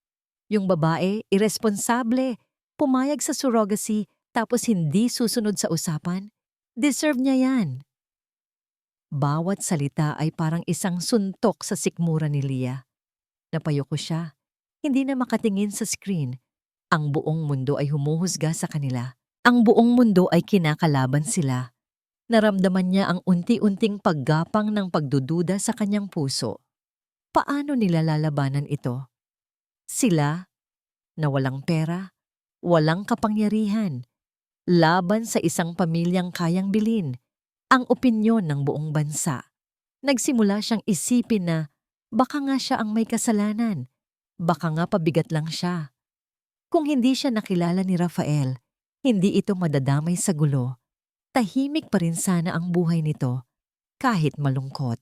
Yung babae, irresponsable, pumayag sa surrogacy tapos hindi susunod sa usapan. Deserve niya yan. Bawat salita ay parang isang suntok sa sikmura ni Leah. Napayoko siya. Hindi na makatingin sa screen. Ang buong mundo ay humuhusga sa kanila. Ang buong mundo ay kinakalaban sila. Naramdaman niya ang unti-unting paggapang ng pagdududa sa kanyang puso. Paano nila lalabanan ito? Sila, na walang pera, walang kapangyarihan, laban sa isang pamilyang kayang bilhin, ang opinyon ng buong bansa. Nagsimula siyang isipin na baka nga siya ang may kasalanan, baka nga pabigat lang siya. Kung hindi siya nakilala ni Rafael, hindi ito madadamay sa gulo. Tahimik pa rin sana ang buhay nito, kahit malungkot.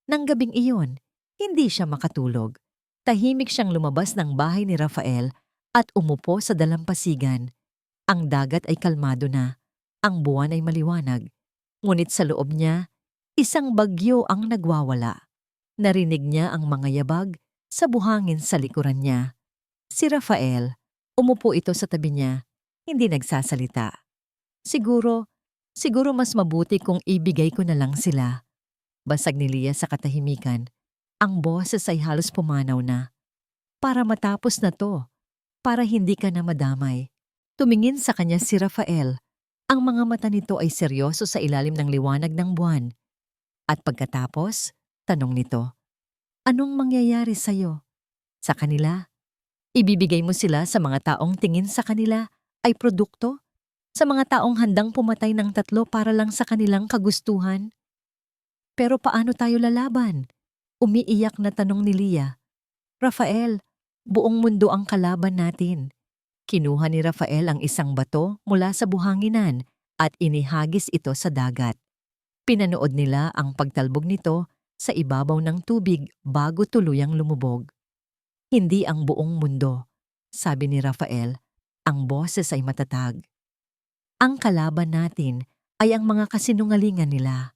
Nang gabing iyon, hindi siya makatulog. Tahimik siyang lumabas ng bahay ni Rafael at umupo sa dalampasigan. Ang dagat ay kalmado na, ang buwan ay maliwanag. Ngunit sa loob niya, isang bagyo ang nagwawala. Narinig niya ang mga yabag sa buhangin sa likuran niya. Si Rafael, umupo ito sa tabi niya. Hindi nagsasalita. Siguro mas mabuti kung ibigay ko na lang sila. Basag ni Leah sa katahimikan. Ang boses ay halos pumanaw na. Para matapos na to. Para hindi ka na madamay. Tumingin sa kanya si Rafael. Ang mga mata nito ay seryoso sa ilalim ng liwanag ng buwan. At pagkatapos, tanong nito, anong mangyayari sa'yo? Sa kanila? Ibibigay mo sila sa mga taong tingin sa kanila ay produkto? Sa mga taong handang pumatay ng 3 para lang sa kanilang kagustuhan? Pero paano tayo lalaban? Umiiyak na tanong ni Leah. Rafael, buong mundo ang kalaban natin. Kinuha ni Rafael ang isang bato mula sa buhanginan at inihagis ito sa dagat. Pinanood nila ang pagtalbog nito sa ibabaw ng tubig bago tuluyang lumubog. Hindi ang buong mundo, sabi ni Rafael. Ang boses ay matatag. Ang kalaban natin ay ang mga kasinungalingan nila.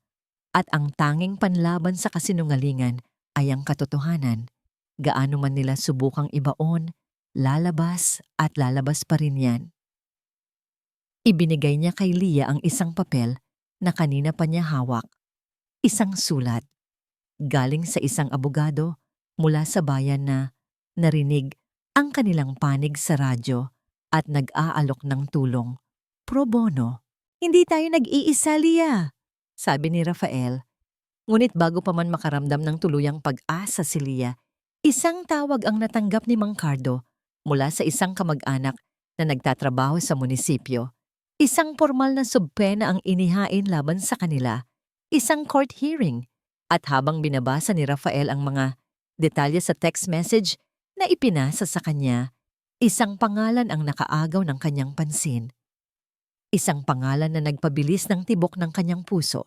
At ang tanging panlaban sa kasinungalingan ay ang katotohanan. Gaano man nila subukang ibaon, lalabas at lalabas pa rin yan. Ibinigay niya kay Leah ang isang papel na kanina pa niya hawak. Isang sulat. Galing sa isang abogado mula sa bayan na narinig ang kanilang panig sa radyo at nag-aalok ng tulong. Pro bono. Hindi tayo nag-iisa, Leah, sabi ni Rafael. Ngunit bago pa man makaramdam ng tuluyang pag-asa si Leah, isang tawag ang natanggap ni Mang Cardo mula sa isang kamag-anak na nagtatrabaho sa munisipyo. Isang formal na subpena ang inihain laban sa kanila, isang court hearing, at habang binabasa ni Rafael ang mga detalye sa text message na ipinasa sa kanya, isang pangalan ang nakaagaw ng kanyang pansin. Isang pangalan na nagpabilis ng tibok ng kanyang puso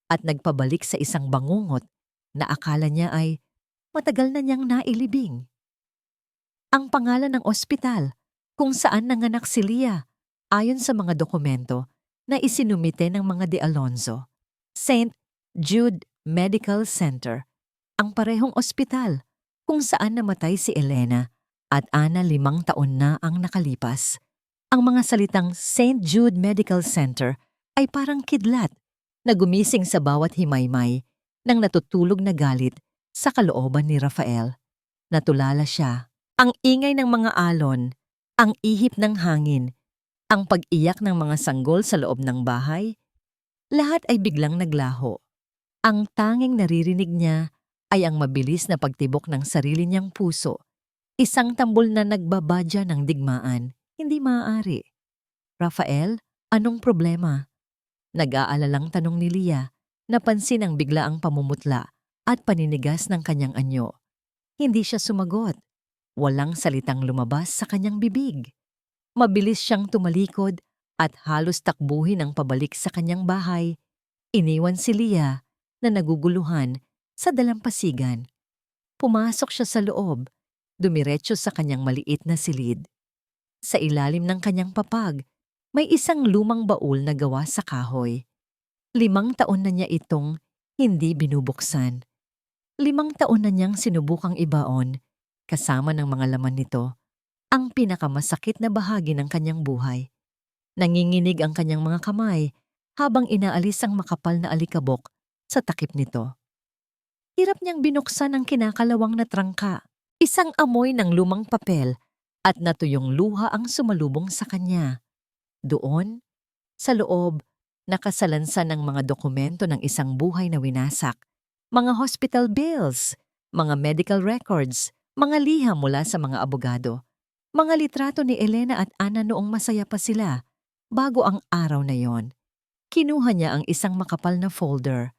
at nagpabalik sa isang bangungot na akala niya ay matagal na niyang nailibing. Ang pangalan ng ospital kung saan nanganak si Leah ayon sa mga dokumento na isinumite ng mga De Alonzo, St. Jude Medical Center, ang parehong ospital kung saan namatay si Elena at Ana 5 taon na ang nakalipas. Ang mga salitang St. Jude Medical Center ay parang kidlat na gumising sa bawat himaymay ng natutulog na galit sa kalooban ni Rafael. Natulala siya. Ang ingay ng mga alon, ang ihip ng hangin, ang pag-iyak ng mga sanggol sa loob ng bahay, lahat ay biglang naglaho. Ang tanging naririnig niya ay ang mabilis na pagtibok ng sarili niyang puso, isang tambol na nagbabadya ng digmaan. Hindi maaari. Rafael, anong problema? Nag-aalalang tanong ni Leah, napansin ang biglaang pamumutla at paninigas ng kanyang anyo. Hindi siya sumagot. Walang salitang lumabas sa kanyang bibig. Mabilis siyang tumalikod at halos takbuhin ang pabalik sa kanyang bahay. Iniwan si Leah na naguguluhan sa dalampasigan. Pumasok siya sa loob, dumiretso sa kanyang maliit na silid. Sa ilalim ng kanyang papag, may isang lumang baul na gawa sa kahoy. 5 taon na niya itong hindi binubuksan. 5 taon na niyang sinubukang ibaon, kasama ng mga laman nito, ang pinakamasakit na bahagi ng kanyang buhay. Nanginginig ang kanyang mga kamay habang inaalis ang makapal na alikabok sa takip nito. Hirap niyang binuksan ang kinakalawang na trangka. Isang amoy ng lumang papel at natuyong luha ang sumalubong sa kanya. Doon, sa loob, nakasalansan ang mga dokumento ng isang buhay na winasak, mga hospital bills, mga medical records, mga liham mula sa mga abogado, mga litrato ni Elena at Ana noong masaya pa sila, bago ang araw na yon. Kinuha niya ang isang makapal na folder.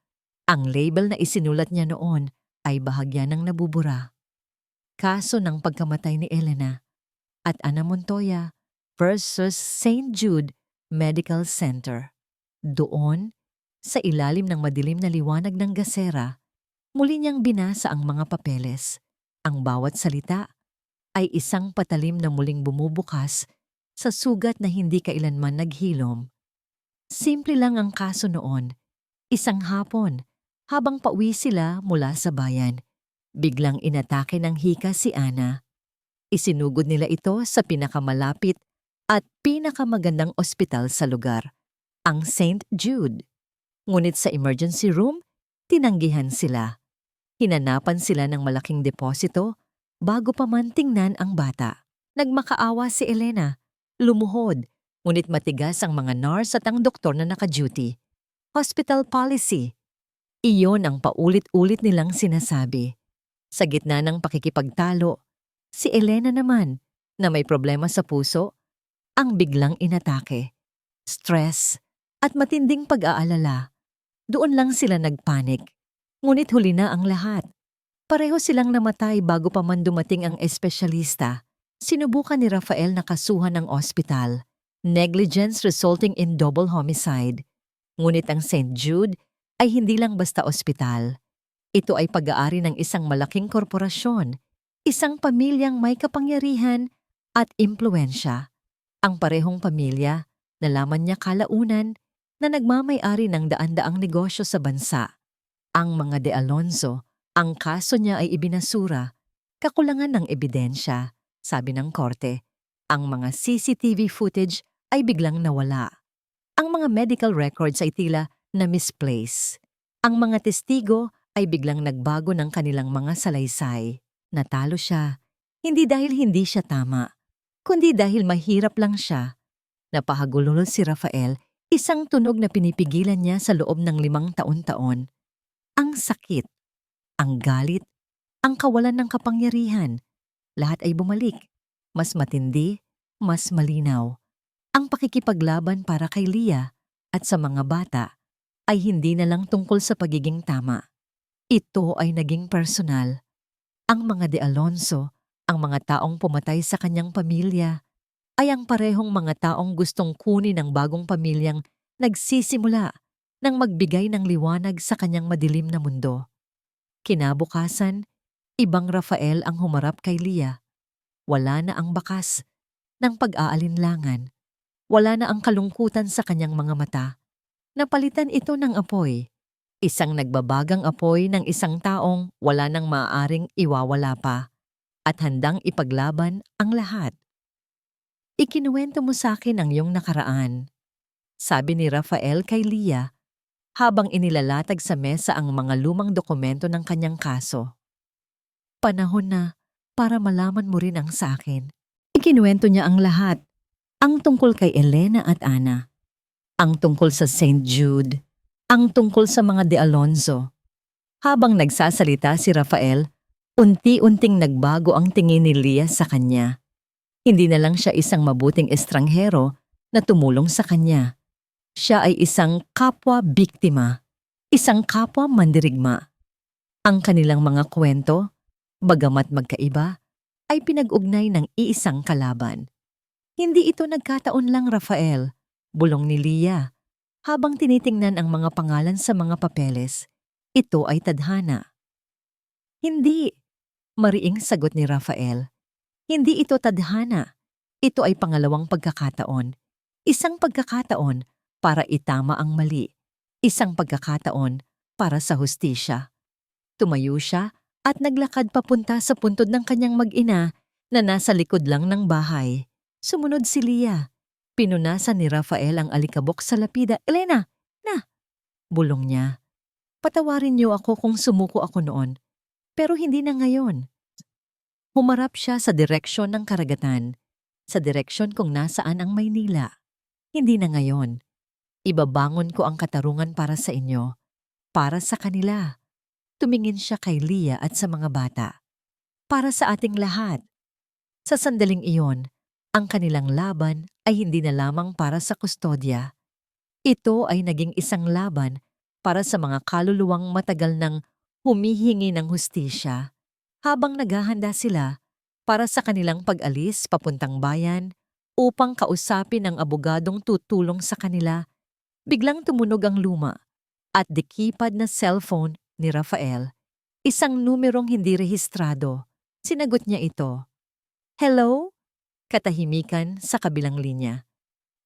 Ang label na isinulat niya noon ay bahagya ng nabubura. Kaso ng pagkamatay ni Elena at Ana Montoya versus St. Jude Medical Center. Doon, sa ilalim ng madilim na liwanag ng gasera, muli niyang binasa ang mga papeles. Ang bawat salita ay isang patalim na muling bumubukas sa sugat na hindi kailanman naghilom. Simple lang ang kaso noon. Isang hapon, habang pauwi sila mula sa bayan, biglang inatake ng hika si Ana. Isinugod nila ito sa pinakamalapit at pinakamagandang ospital sa lugar, ang St. Jude. Ngunit sa emergency room, tinanggihan sila. Hinanapan sila ng malaking deposito bago pa man tingnan ang bata. Nagmakaawa si Elena, lumuhod, ngunit matigas ang mga nurse at ang doktor na naka-duty. Hospital policy. Iyon ang paulit-ulit nilang sinasabi. Sa gitna ng pakikipagtalo, si Elena naman, na may problema sa puso, ang biglang inatake. Stress at matinding pag-aalala. Doon lang sila nagpanik. Ngunit huli na ang lahat. Pareho silang namatay bago pa man dumating ang espesyalista. Sinubukan ni Rafael na kasuhan ng ospital. Negligence resulting in double homicide. Ngunit ang St. Jude ay hindi lang basta ospital. Ito ay pag-aari ng isang malaking korporasyon, isang pamilyang may kapangyarihan at impluensya. Ang parehong pamilya, nalaman niya kalaunan na nagmamay-ari ng daan-daang negosyo sa bansa. Ang mga De Alonzo, ang kaso niya ay ibinasura, kakulangan ng ebidensya, sabi ng korte. Ang mga CCTV footage ay biglang nawala. Ang mga medical records ay tila na misplace. Ang mga testigo ay biglang nagbago ng kanilang mga salaysay. Natalo siya, hindi dahil hindi siya tama, kundi dahil mahirap lang siya. Napahagulo si Rafael, isang tunog na pinipigilan niya sa loob ng 5 taon-taon. Ang sakit, ang galit, ang kawalan ng kapangyarihan, lahat ay bumalik. Mas matindi, mas malinaw. Ang pakikipaglaban para kay Leah at sa mga bata ay hindi na lang tungkol sa pagiging tama. Ito ay naging personal. Ang mga De Alonso, ang mga taong pumatay sa kanyang pamilya, ay ang parehong mga taong gustong kunin ang bagong pamilyang nagsisimula nang magbigay ng liwanag sa kanyang madilim na mundo. Kinabukasan, ibang Rafael ang humarap kay Leah. Wala na ang bakas ng pag-aalinlangan. Wala na ang kalungkutan sa kanyang mga mata. Napalitan ito ng apoy. Isang nagbabagang apoy ng isang taong wala nang maaaring iwawala pa at handang ipaglaban ang lahat. Ikinuwento mo sa akin ang iyong nakaraan, sabi ni Rafael kay Leah habang inilalatag sa mesa ang mga lumang dokumento ng kanyang kaso. Panahon na para malaman mo rin ang sa akin. Ikinuwento niya ang lahat, ang tungkol kay Elena at Ana, ang tungkol sa St. Jude, ang tungkol sa mga De Alonso. Habang nagsasalita si Rafael, unti-unting nagbago ang tingin ni Leah sa kanya. Hindi na lang siya isang mabuting estranghero na tumulong sa kanya. Siya ay isang kapwa-biktima, isang kapwa-mandirigma. Ang kanilang mga kwento, bagamat magkaiba, ay pinag-ugnay ng iisang kalaban. Hindi ito nagkataon lang, Rafael, bulong ni Leah. Habang tinitingnan ang mga pangalan sa mga papeles, ito ay tadhana. Hindi, mariing sagot ni Rafael. Hindi ito tadhana. Ito ay pangalawang pagkakataon. Isang pagkakataon para itama ang mali. Isang pagkakataon para sa hustisya. Tumayo siya at naglakad papunta sa puntod ng kanyang mag-ina na nasa likod lang ng bahay. Sumunod si Leah. Pinunasan ni Rafael ang alikabok sa lapida. Elena, na! Bulong niya. Patawarin niyo ako kung sumuko ako noon. Pero hindi na ngayon. Humarap siya sa direksyon ng karagatan. Sa direksyon kung nasaan ang Maynila. Hindi na ngayon. Ibabangon ko ang katarungan para sa inyo. Para sa kanila. Tumingin siya kay Leah at sa mga bata. Para sa ating lahat. Sa sandaling iyon, ang kanilang laban ay hindi na lamang para sa kustodya. Ito ay naging isang laban para sa mga kaluluwang matagal nang humihingi ng hustisya habang naghahanda sila para sa kanilang pag-alis papuntang bayan upang kausapin ang abogadong tutulong sa kanila. Biglang tumunog ang luma at dekipad na cellphone ni Rafael. Isang numerong hindi rehistrado. Sinagot niya ito. Hello? Katahimikan sa kabilang linya.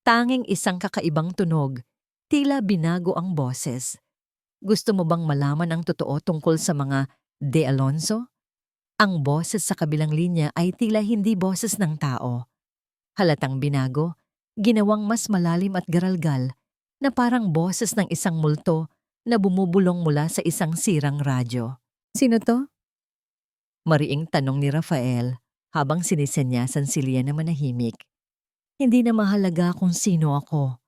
Tanging isang kakaibang tunog, tila binago ang boses. Gusto mo bang malaman ang totoo tungkol sa mga De Alonso? Ang boses sa kabilang linya ay tila hindi boses ng tao. Halatang binago, ginawang mas malalim at garalgal na parang boses ng isang multo na bumubulong mula sa isang sirang radyo. Sino to? Mariing tanong ni Rafael habang sinisenyasan si Leah na manahimik. Hindi na mahalaga kung sino ako,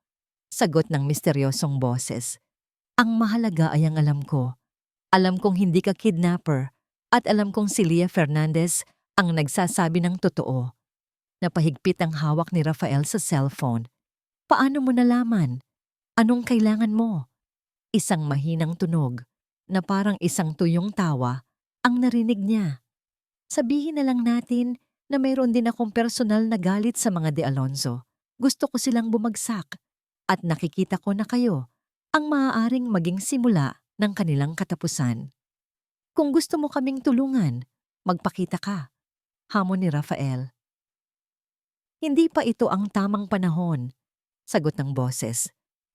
sagot ng misteryosong boses. Ang mahalaga ay ang alam ko. Alam kong hindi ka kidnapper at alam kong si Leah Fernandez ang nagsasabi ng totoo. Napahigpit ang hawak ni Rafael sa cellphone. Paano mo nalaman? Anong kailangan mo? Isang mahinang tunog na parang isang tuyong tawa ang narinig niya. Sabihin na lang natin na mayroon din akong personal na galit sa mga De Alonso. Gusto ko silang bumagsak at nakikita ko na kayo ang maaaring maging simula ng kanilang katapusan. Kung gusto mo kaming tulungan, magpakita ka, hamon ni Rafael. Hindi pa ito ang tamang panahon, sagot ng boses.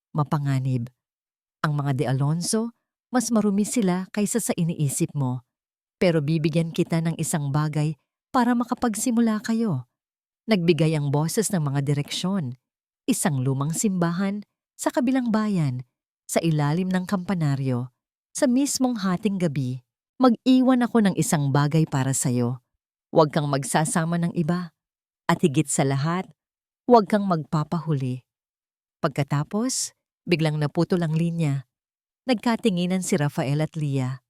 Mapanganib. Ang mga De Alonso, mas marumi sila kaysa sa iniisip mo. Pero bibigyan kita ng isang bagay para makapagsimula kayo. Nagbigay ang boses ng mga direksyon. Isang lumang simbahan sa kabilang bayan, sa ilalim ng kampanaryo. Sa mismong hating gabi, mag-iwan ako ng isang bagay para sa'yo. Huwag kang magsasama ng iba. At higit sa lahat, huwag kang magpapahuli. Pagkatapos, biglang naputol ang linya. Nagkatinginan si Rafael at Leah.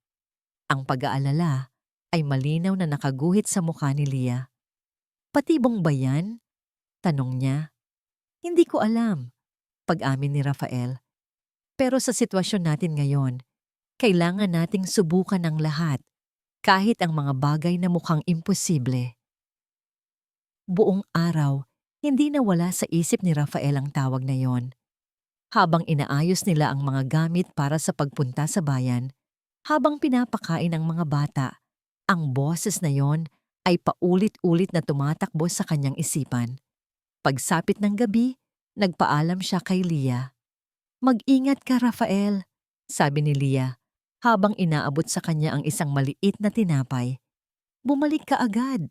Ang pag-aalala ay malinaw na nakaguhit sa mukha ni Leah. Patibong ba yan? Tanong niya. Hindi ko alam, pag-amin ni Rafael. Pero sa sitwasyon natin ngayon, kailangan nating subukan ang lahat, kahit ang mga bagay na mukhang imposible. Buong araw, hindi nawala sa isip ni Rafael ang tawag na yon. Habang inaayos nila ang mga gamit para sa pagpunta sa bayan, habang pinapakain ang mga bata, ang boses na yon ay paulit-ulit na tumatakbo sa kanyang isipan. Pagsapit ng gabi, nagpaalam siya kay Leah. Mag-ingat ka, Rafael, sabi ni Leah habang inaabot sa kanya ang isang maliit na tinapay. Bumalik ka agad.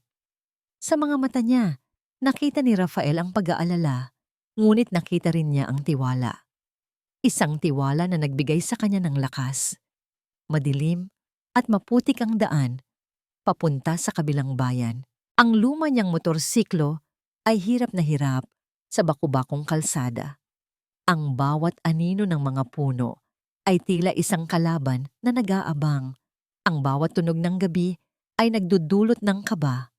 Sa mga mata niya, nakita ni Rafael ang pag-aalala, ngunit nakita rin niya ang tiwala. Isang tiwala na nagbigay sa kanya ng lakas. Madilim at maputik ang daan, papunta sa kabilang bayan. Ang luma niyang motorsiklo ay hirap na hirap sa bakubakong kalsada. Ang bawat anino ng mga puno ay tila isang kalaban na nag-aabang. Ang bawat tunog ng gabi ay nagdudulot ng kaba.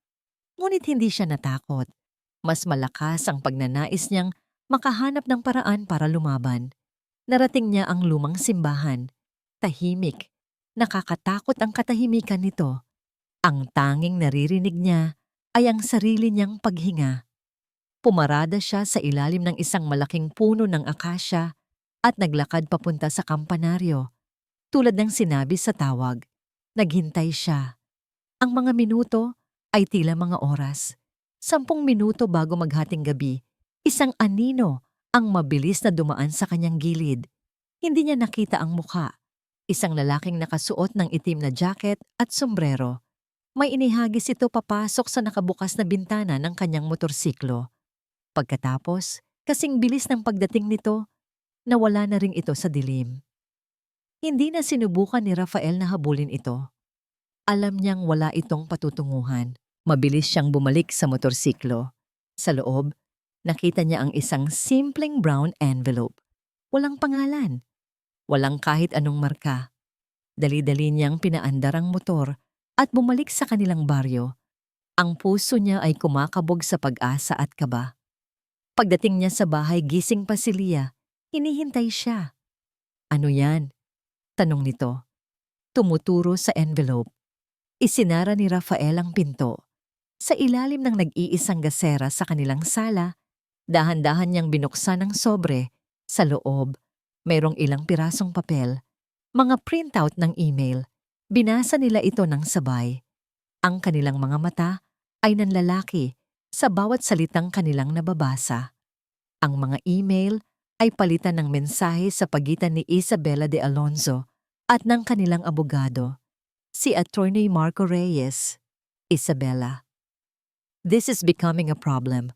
Ngunit hindi siya natakot. Mas malakas ang pagnanais niyang makahanap ng paraan para lumaban. Narating niya ang lumang simbahan. Tahimik. Nakakatakot ang katahimikan nito. Ang tanging naririnig niya ay ang sarili niyang paghinga. Pumarada siya sa ilalim ng isang malaking puno ng akasya at naglakad papunta sa kampanaryo. Tulad ng sinabi sa tawag, naghintay siya. Ang mga minuto ay tila mga oras. 10 minuto bago maghating gabi, isang anino ang mabilis na dumaan sa kanyang gilid. Hindi niya nakita ang mukha. Isang lalaking nakasuot ng itim na jacket at sombrero. May inihagis ito papasok sa nakabukas na bintana ng kanyang motorsiklo. Pagkatapos, kasing bilis ng pagdating nito, nawala na rin ito sa dilim. Hindi na sinubukan ni Rafael na habulin ito. Alam niyang wala itong patutunguhan. Mabilis siyang bumalik sa motorsiklo. Sa loob, nakita niya ang isang simpleng brown envelope. Walang pangalan. Walang kahit anong marka. Dali-dali niyang pinaandar ang motor at bumalik sa kanilang baryo. Ang puso niya ay kumakabog sa pag-asa at kaba. Pagdating niya sa bahay, gising pa si Leah. Hinihintay siya. Ano yan? Tanong nito. Tumuturo sa envelope. Isinara ni Rafael ang pinto. Sa ilalim ng nag-iisang gasera sa kanilang sala, dahan-dahan niyang binuksan ang sobre. Sa loob, mayroong ilang pirasong papel, mga printout ng email. Binasa nila ito ng sabay. Ang kanilang mga mata ay nanlalaki sa bawat salitang kanilang nababasa. Ang mga email ay palitan ng mensahe sa pagitan ni Isabela de Alonzo at ng kanilang abogado, si Attorney Marco Reyes. Isabela. This is becoming a problem.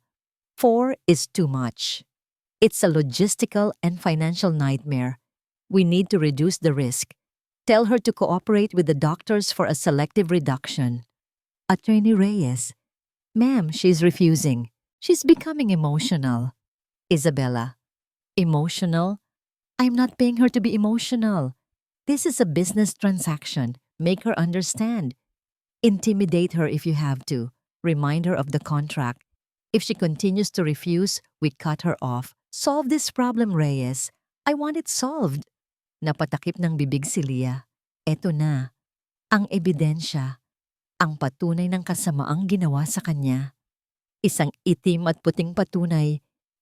4 is too much. It's a logistical and financial nightmare. We need to reduce the risk. Tell her to cooperate with the doctors for a selective reduction. Attorney Reyes. Ma'am, she's refusing. She's becoming emotional. Isabella. Emotional? I'm not paying her to be emotional. This is a business transaction. Make her understand. Intimidate her if you have to. Remind her of the contract. If she continues to refuse, we cut her off. Solve this problem, Reyes. I want it solved. Napatakip ng bibig si Leah. Eto na. Ang ebidensya. Ang patunay ng kasamaang ginawa sa kanya. Isang itim at puting patunay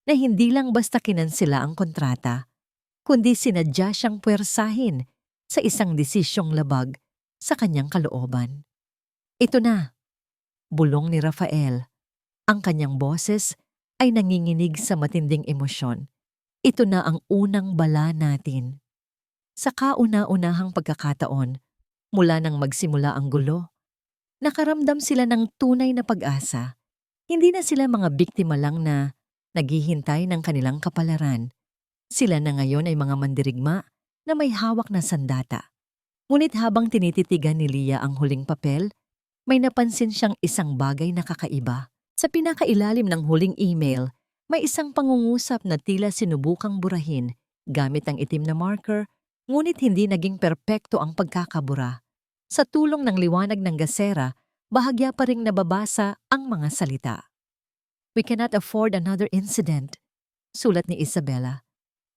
na hindi lang basta kinansela ang kontrata, kundi sinadya siyang puwersahin sa isang desisyong labag sa kanyang kalooban. Ito na. Bulong ni Rafael. Ang kanyang boses ay nanginginig sa matinding emosyon. Ito na ang unang bala natin. Sa kauna-unahang pagkakataon, mula nang magsimula ang gulo, nakaramdam sila ng tunay na pag-asa. Hindi na sila mga biktima lang na naghihintay ng kanilang kapalaran. Sila na ngayon ay mga mandirigma na may hawak na sandata. Ngunit habang tinititigan ni Leah ang huling papel, may napansin siyang isang bagay na kakaiba. Sa pinakailalim ng huling email, may isang pangungusap na tila sinubukang burahin gamit ang itim na marker, Ngunit hindi naging perpekto ang pagkakabura. Sa tulong ng liwanag ng gasera, bahagya pa ring nababasa ang mga salita. We cannot afford another incident, sulat ni Isabella.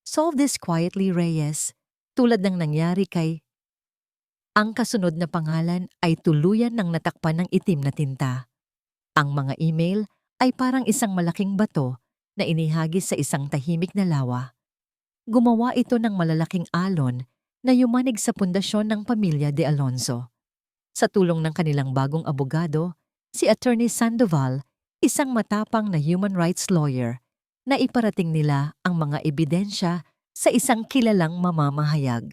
Solve this quietly, Reyes, tulad ng nangyari kay... Ang kasunod na pangalan ay tuluyan ng natakpan ng itim na tinta. Ang mga email ay parang isang malaking bato na inihagis sa isang tahimik na lawa. Gumawa ito ng malalaking alon na yumanig sa pundasyon ng pamilya de Alonso. Sa tulong ng kanilang bagong abogado, si Attorney Sandoval, isang matapang na human rights lawyer, na iparating nila ang mga ebidensya sa isang kilalang mamamahayag.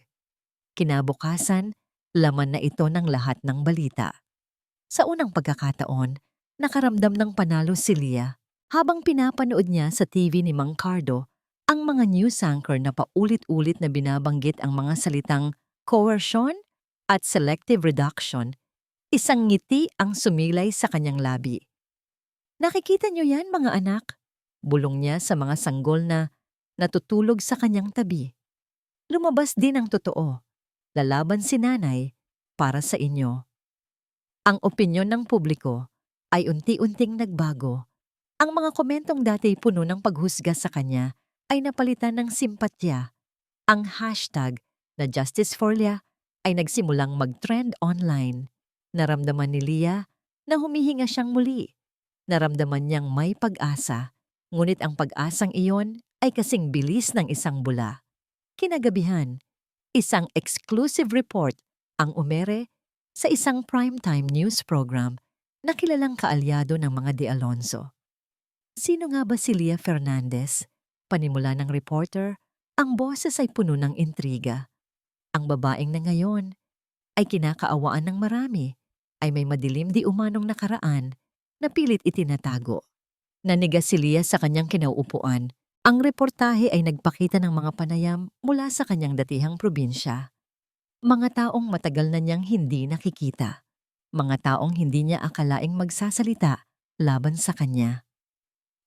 Kinabukasan, laman na ito ng lahat ng balita. Sa unang pagkakataon, nakaramdam ng panalo si Leah habang pinapanood niya sa TV ni Mang Cardo ang mga news anchor na paulit-ulit na binabanggit ang mga salitang coercion at selective reduction. Isang ngiti ang sumilay sa kanyang labi. Nakikita niyo yan, mga anak? Bulong niya sa mga sanggol na natutulog sa kanyang tabi. Lumabas din ang totoo. Lalaban si nanay para sa inyo. Ang opinyon ng publiko ay unti-unting nagbago. Ang mga komentong dati puno ng paghusga sa kanya ay napalitan ng simpatya. Ang hashtag na Justice for Leah ay nagsimulang mag-trend online. Naramdaman ni Leah na humihinga siyang muli. Naramdaman niyang may pag-asa, ngunit ang pag-asang iyon ay kasing bilis ng isang bula. Kinagabihan, isang exclusive report ang umere sa isang primetime news program na kilalang kaalyado ng mga De Alonso. Sino nga ba si Leah Fernandez? Panimula ng reporter, ang boses ay puno ng intriga. Ang babaeng na ngayon ay kinakaawaan ng marami, ay may madilim di umanong nakaraan na pilit itinatago. Nanigas si Leah sa kanyang kinauupuan. Ang reportahe ay nagpakita ng mga panayam mula sa kanyang datihang probinsya. Mga taong matagal na niyang hindi nakikita. Mga taong hindi niya akalaing magsasalita laban sa kanya.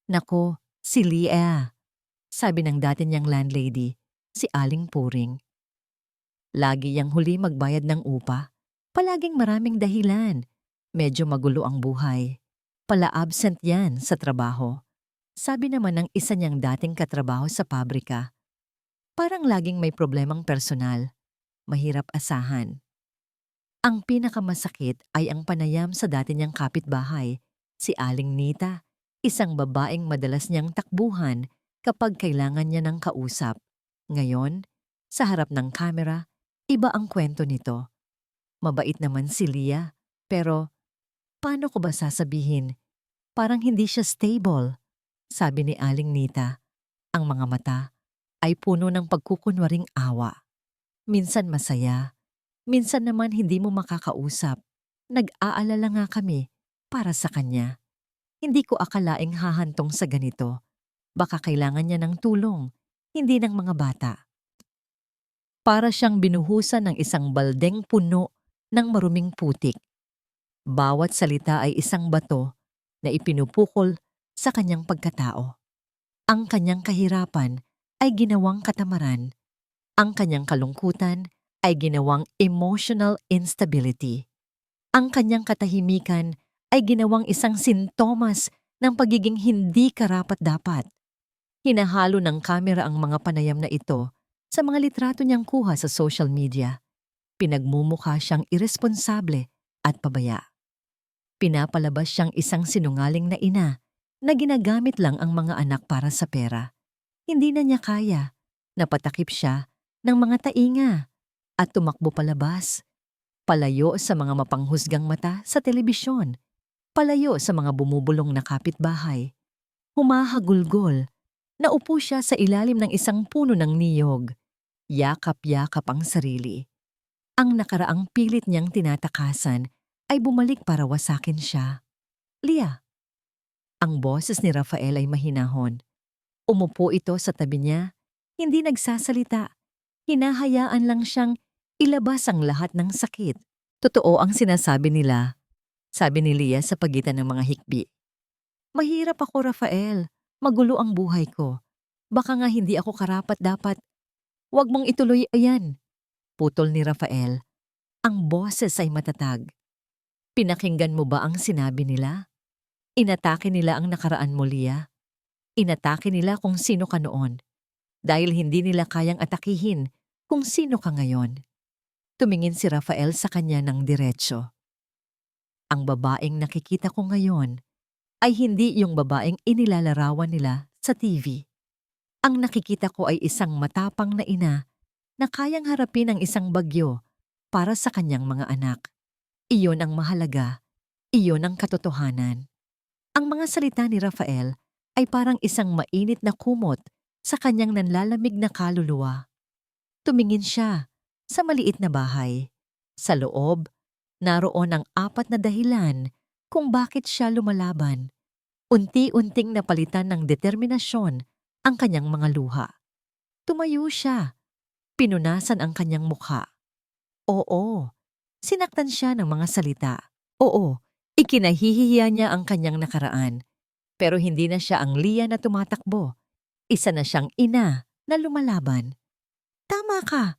Nako, si Leah, sabi ng dati niyang landlady, si Aling Puring. Lagi yang huli magbayad ng upa. Palaging maraming dahilan. Medyo magulo ang buhay. Pala-absent yan sa trabaho. Sabi naman ng isa niyang dating katrabaho sa pabrika. Parang laging may problemang personal. Mahirap asahan. Ang pinakamasakit ay ang panayam sa dati niyang kapitbahay, si Aling Nita, isang babaeng madalas niyang takbuhan kapag kailangan niya ng kausap. Ngayon, sa harap ng kamera, iba ang kwento nito. Mabait naman si Leah, pero paano ko ba sasabihin? Parang hindi siya stable. Sabi ni Aling Nita, ang mga mata ay puno ng pagkukunwaring awa. Minsan masaya, minsan naman hindi mo makakausap. Nag-aalala nga kami para sa kanya. Hindi ko akalaing hahantong sa ganito. Baka kailangan niya ng tulong, hindi ng mga bata. Para siyang binuhusan ng isang baldeng puno ng maruming putik. Bawat salita ay isang bato na ipinupukol sa kanyang pagkatao. Ang kanyang kahirapan ay ginawang katamaran. Ang kanyang kalungkutan ay ginawang emotional instability. Ang kanyang katahimikan ay ginawang isang sintomas ng pagiging hindi karapat-dapat. Hinahalo ng kamera ang mga panayam na ito sa mga litrato niyang kuha sa social media. Pinagmumukha siyang iresponsable at pabaya. Pinapalabas siyang isang sinungaling na ina na ginagamit lang ang mga anak para sa pera. Hindi na niya kaya. Napatakip siya ng mga tainga at tumakbo palabas. Palayo sa mga mapanghusgang mata sa telebisyon. Palayo sa mga bumubulong na kapitbahay. Humahagulgol. Naupo siya sa ilalim ng isang puno ng niyog. Yakap-yakap ang sarili. Ang nakaraang pilit niyang tinatakasan ay bumalik para wasakin siya. Leah. Ang boses ni Rafael ay mahinahon. Umupo ito sa tabi niya, hindi nagsasalita. Hinahayaan lang siyang ilabas ang lahat ng sakit. Totoo ang sinasabi nila, sabi ni Leah sa pagitan ng mga hikbi. Mahirap ako, Rafael. Magulo ang buhay ko. Baka nga hindi ako karapat-dapat. Huwag mong ituloy ayan. Putol ni Rafael. Ang boses ay matatag. Pinakinggan mo ba ang sinabi nila? Inatake nila ang nakaraan mo, Lia. Inatake nila kung sino ka noon. Dahil hindi nila kayang atakihin kung sino ka ngayon. Tumingin si Rafael sa kanya ng diretsyo. Ang babaeng nakikita ko ngayon ay hindi yung babaeng inilalarawan nila sa TV. Ang nakikita ko ay isang matapang na ina na kayang harapin ang isang bagyo para sa kanyang mga anak. Iyon ang mahalaga. Iyon ang katotohanan. Ang mga salita ni Rafael ay parang isang mainit na kumot sa kanyang nanlalamig na kaluluwa. Tumingin siya sa maliit na bahay. Sa loob, naroon ang 4 na dahilan kung bakit siya lumalaban. Unti-unting napalitan ng determinasyon ang kanyang mga luha. Tumayo siya. Pinunasan ang kanyang mukha. Oo, sinaktan siya ng mga salita. Oo, ikinahihiya niya ang kanyang nakaraan. Pero hindi na siya ang Lia na tumatakbo. Isa na siyang ina na lumalaban. Tama ka,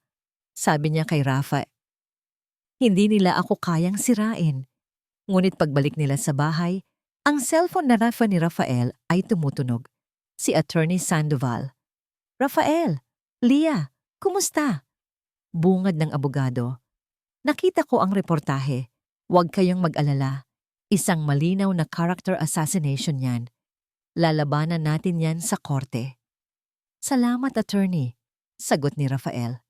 sabi niya kay Rafa. Hindi nila ako kayang sirain. Ngunit pagbalik nila sa bahay, ang cellphone na Rafa ni Rafael ay tumutunog. Si Attorney Sandoval. Rafael, Lia, kumusta? Bungad ng abogado. Nakita ko ang reportahe. Huwag kayong mag-alala. Isang malinaw na character assassination yan. Lalabanan natin yan sa korte. Salamat, attorney, sagot ni Rafael.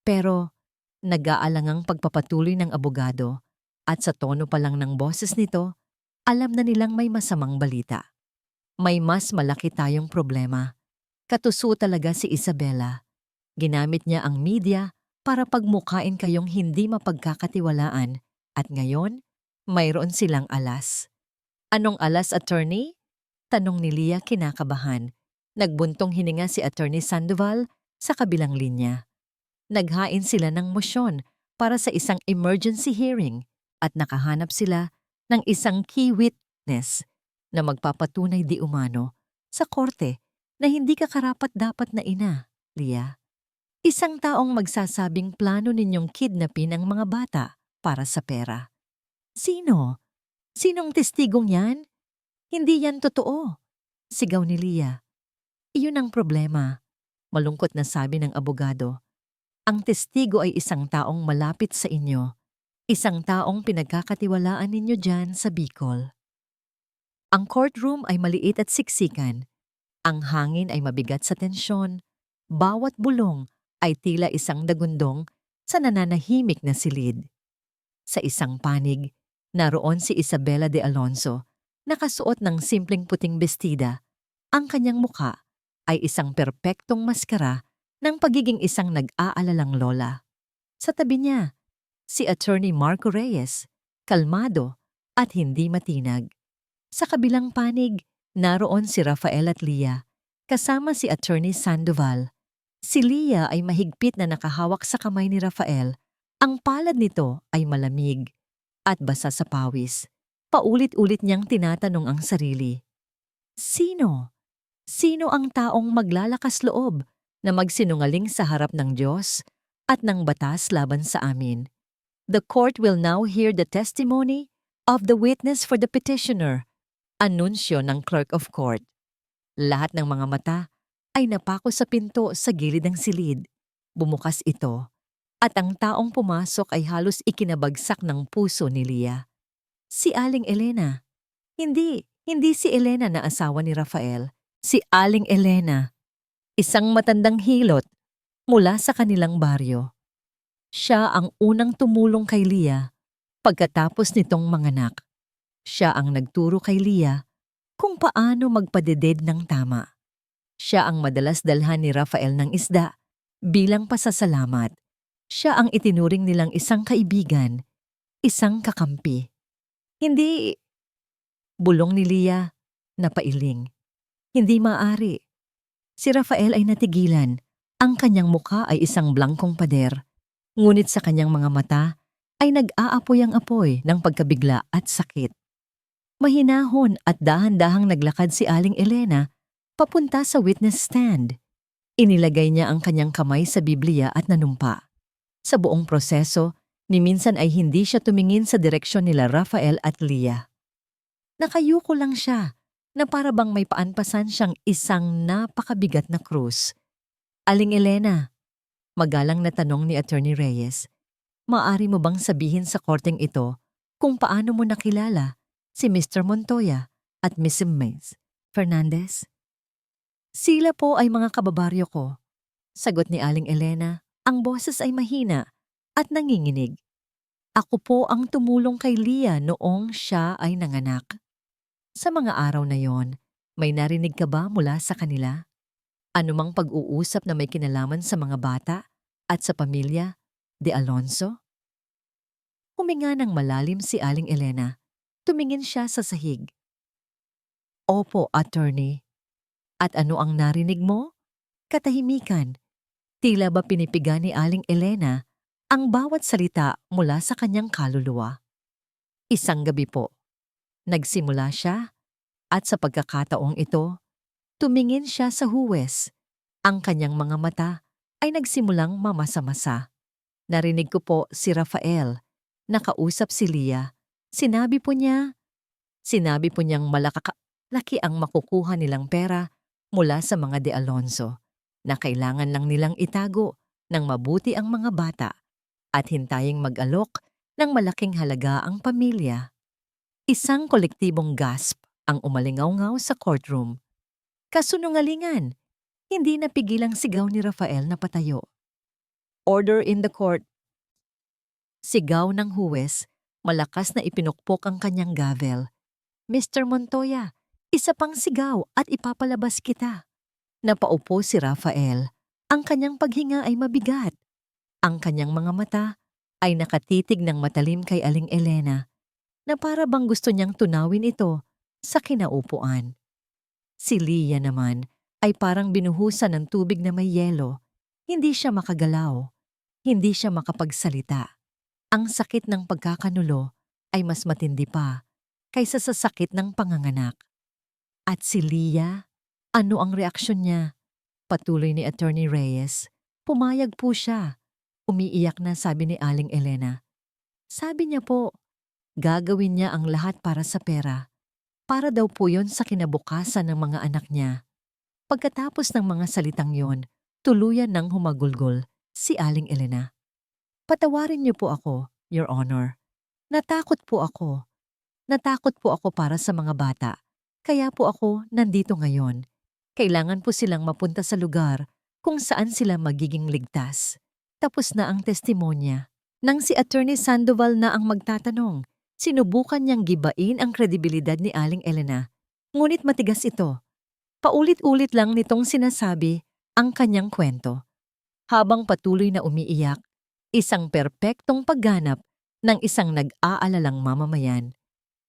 Pero nag-aalangang pagpapatuloy ng abogado at sa tono pa lang ng boses nito, alam na nilang may masamang balita. May mas malaki tayong problema. Katuso talaga si Isabela. Ginamit niya ang media para pagmukain kayong hindi mapagkakatiwalaan at ngayon, mayroon silang alas. Anong alas, attorney? Tanong ni Lia kinakabahan. Nagbuntong hininga si Attorney Sandoval sa kabilang linya. Naghain sila ng mosyon para sa isang emergency hearing at nakahanap sila ng isang key witness na magpapatunay di umano sa korte na hindi ka karapat-dapat na ina, Lia. Isang taong magsasabing plano ninyong kidnapin ang mga bata para sa pera. Sino? Sinong testigong yan? Hindi yan totoo, sigaw ni Lia. Iyon ang problema, malungkot na sabi ng abogado. Ang testigo ay isang taong malapit sa inyo, isang taong pinagkakatiwalaan ninyo dyan sa Bicol. Ang courtroom ay maliit at siksikan. Ang hangin ay mabigat sa tensyon. Bawat bulong ay tila isang dagundong sa nananahimik na silid. Sa isang panig, naroon si Isabela de Alonso, nakasuot ng simpleng puting bestida. Ang kanyang mukha ay isang perpektong maskara ng pagiging isang nag-aalalang lola. Sa tabi niya, si Attorney Marco Reyes, kalmado at hindi matinag. Sa kabilang panig, naroon si Rafael at Lia, kasama si Attorney Sandoval. Si Lia ay mahigpit na nakahawak sa kamay ni Rafael. Ang palad nito ay malamig at basa sa pawis. Paulit-ulit niyang tinatanong ang sarili. Sino? Sino ang taong maglalakas loob na magsinungaling sa harap ng Diyos at ng batas laban sa amin? The court will now hear the testimony of the witness for the petitioner, anunsyo ng clerk of court. Lahat ng mga mata ay napako sa pinto sa gilid ng silid. Bumukas ito at ang taong pumasok ay halos ikinabagsak ng puso ni Lia. Si Aling Elena. Hindi si Elena na asawa ni Rafael. Si Aling Elena, isang matandang hilot mula sa kanilang baryo. Siya ang unang tumulong kay Lia pagkatapos nitong manganak. Siya ang nagturo kay Lia kung paano magpadeded ng tama. Siya ang madalas dalhan ni Rafael ng isda bilang pasasalamat. Siya ang itinuring nilang isang kaibigan, isang kakampi. Hindi, bulong ni Lia, napailing. Hindi maaari. Si Rafael ay natigilan. Ang kanyang mukha ay isang blangkong pader. Ngunit sa kanyang mga mata ay nag-aapoy ang apoy ng pagkabigla at sakit. Mahinahon at dahan-dahang naglakad si Aling Elena papunta sa witness stand. Inilagay niya ang kanyang kamay sa Biblia at nanumpa. Sa buong proseso, ni minsan ay hindi siya tumingin sa direksyon nila Rafael at Leah. Nakayuko lang siya na para bang may paanpasan siyang isang napakabigat na krus. Aling Elena, magalang na tanong ni Attorney Reyes, maaari mo bang sabihin sa korteng ito kung paano mo nakilala si Mr. Montoya at Miss Mays Fernandez? Sila po ay mga kababaryo ko. Sagot ni Aling Elena, ang boses ay mahina at nanginginig. Ako po ang tumulong kay Leah noong siya ay nanganak. Sa mga araw na yon, may narinig ka ba mula sa kanila? Anumang pag-uusap na may kinalaman sa mga bata at sa pamilya de Alonso? Huminga ng malalim si Aling Elena. Tumingin siya sa sahig. Opo, attorney. At ano ang narinig mo? Katahimikan. Tila ba pinipiga ni Aling Elena ang bawat salita mula sa kanyang kaluluwa. Isang gabi po, nagsimula siya at sa pagkakataong ito, tumingin siya sa huwes. Ang kanyang mga mata ay nagsimulang mamasa-masa. Narinig ko po si Rafael, nakausap si Leah. Sinabi po niyang malaki ang makukuha nilang pera mula sa mga de Alonso na kailangan lang nilang itago ng mabuti ang mga bata at hintaying mag-alok ng malaking halaga ang pamilya. Isang kolektibong gasp ang umalingaw-ngaw sa courtroom. Kasunungalingan! Hindi napigilang sigaw ni Rafael na patayo. Order in the court! Sigaw ng huwes, malakas na ipinukpok ang kanyang gavel. Mr. Montoya, isa pang sigaw at ipapalabas kita. Napaupo si Rafael. Ang kanyang paghinga ay mabigat. Ang kanyang mga mata ay nakatitig ng matalim kay Aling Elena na para bang gusto niyang tunawin ito sa kinaupuan. Si Leah naman ay parang binuhusan ng tubig na may yelo. Hindi siya makagalaw. Hindi siya makapagsalita. Ang sakit ng pagkakanulo ay mas matindi pa kaysa sa sakit ng panganganak. At si Leah, ano ang reaksyon niya? Patuloy ni Attorney Reyes. Pumayag po siya. Umiiyak na sabi ni Aling Elena. Sabi niya po, gagawin niya ang lahat para sa pera. Para daw po yon sa kinabukasan ng mga anak niya. Pagkatapos ng mga salitang yon, tuluyan ng humagulgol si Aling Elena. Patawarin niyo po ako, Your Honor. Natakot po ako. Natakot po ako para sa mga bata. Kaya po ako nandito ngayon. Kailangan po silang mapunta sa lugar kung saan sila magiging ligtas. Tapos na ang testimonya. Nang si Attorney Sandoval na ang magtatanong, sinubukan niyang gibain ang kredibilidad ni Aling Elena. Ngunit matigas ito. Paulit-ulit lang nitong sinasabi ang kanyang kwento. Habang patuloy na umiiyak, isang perpektong pagganap ng isang nag-aalalang mamamayan.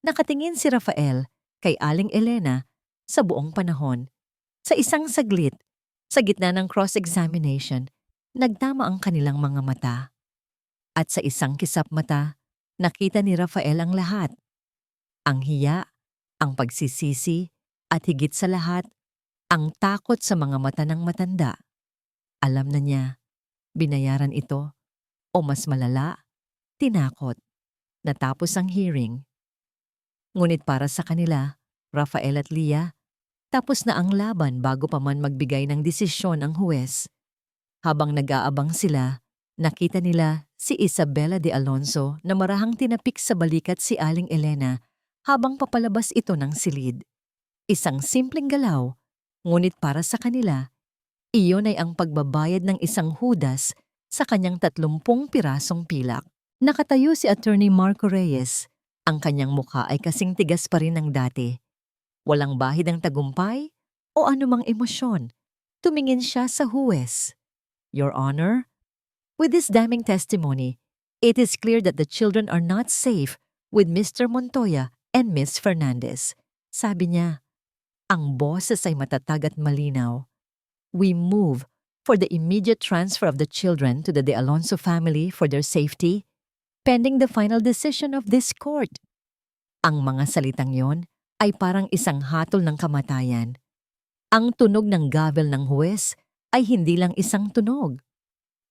Nakatingin si Rafael kay Aling Elena sa buong panahon. Sa isang saglit, sa gitna ng cross-examination, nagtama ang kanilang mga mata. At sa isang kisap mata, nakita ni Rafael ang lahat. Ang hiya, ang pagsisisi, at higit sa lahat, ang takot sa mga mata ng matanda. Alam na niya, binayaran ito, o mas malala, tinakot. Natapos ang hearing. Ngunit para sa kanila, Rafael at Leah, tapos na ang laban bago pa man magbigay ng desisyon ang huwes. Habang nag-aabang sila, nakita nila si Isabela de Alonso na marahang tinapik sa balikat si Aling Elena habang papalabas ito ng silid. Isang simpleng galaw, ngunit para sa kanila, iyon ay ang pagbabayad ng isang hudas sa kanyang 30 pirasong pilak. Nakatayo si Attorney Marco Reyes. Ang kanyang mukha ay kasing tigas pa rin ng dati. Walang bahid ng tagumpay o anumang emosyon. Tumingin siya sa huwes. Your Honor, with this damning testimony, it is clear that the children are not safe with Mr. Montoya and Miss Fernandez. Sabi niya, ang boses ay matatag at malinaw. We move for the immediate transfer of the children to the De Alonso family for their safety, pending the final decision of this court. Ang mga salitang yon ay parang isang hatol ng kamatayan. Ang tunog ng gavel ng huwes ay hindi lang isang tunog.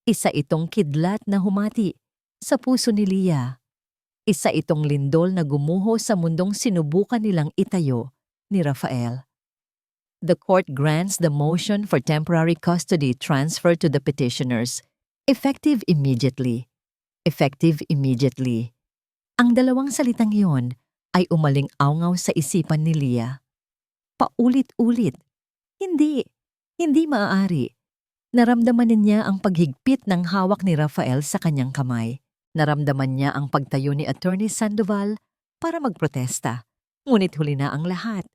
Isa itong kidlat na humati sa puso ni Leah. Isa itong lindol na gumuho sa mundong sinubukan nilang itayo ni Rafael. The court grants the motion for temporary custody transfer to the petitioners, effective immediately. Effective immediately. Ang dalawang salitang iyon ay umaling-awngaw sa isipan ni Leah. Paulit-ulit. Hindi maaari. Naramdaman niya ang paghigpit ng hawak ni Rafael sa kanyang kamay. Naramdaman niya ang pagtayo ni Attorney Sandoval para magprotesta. Ngunit huli na ang lahat.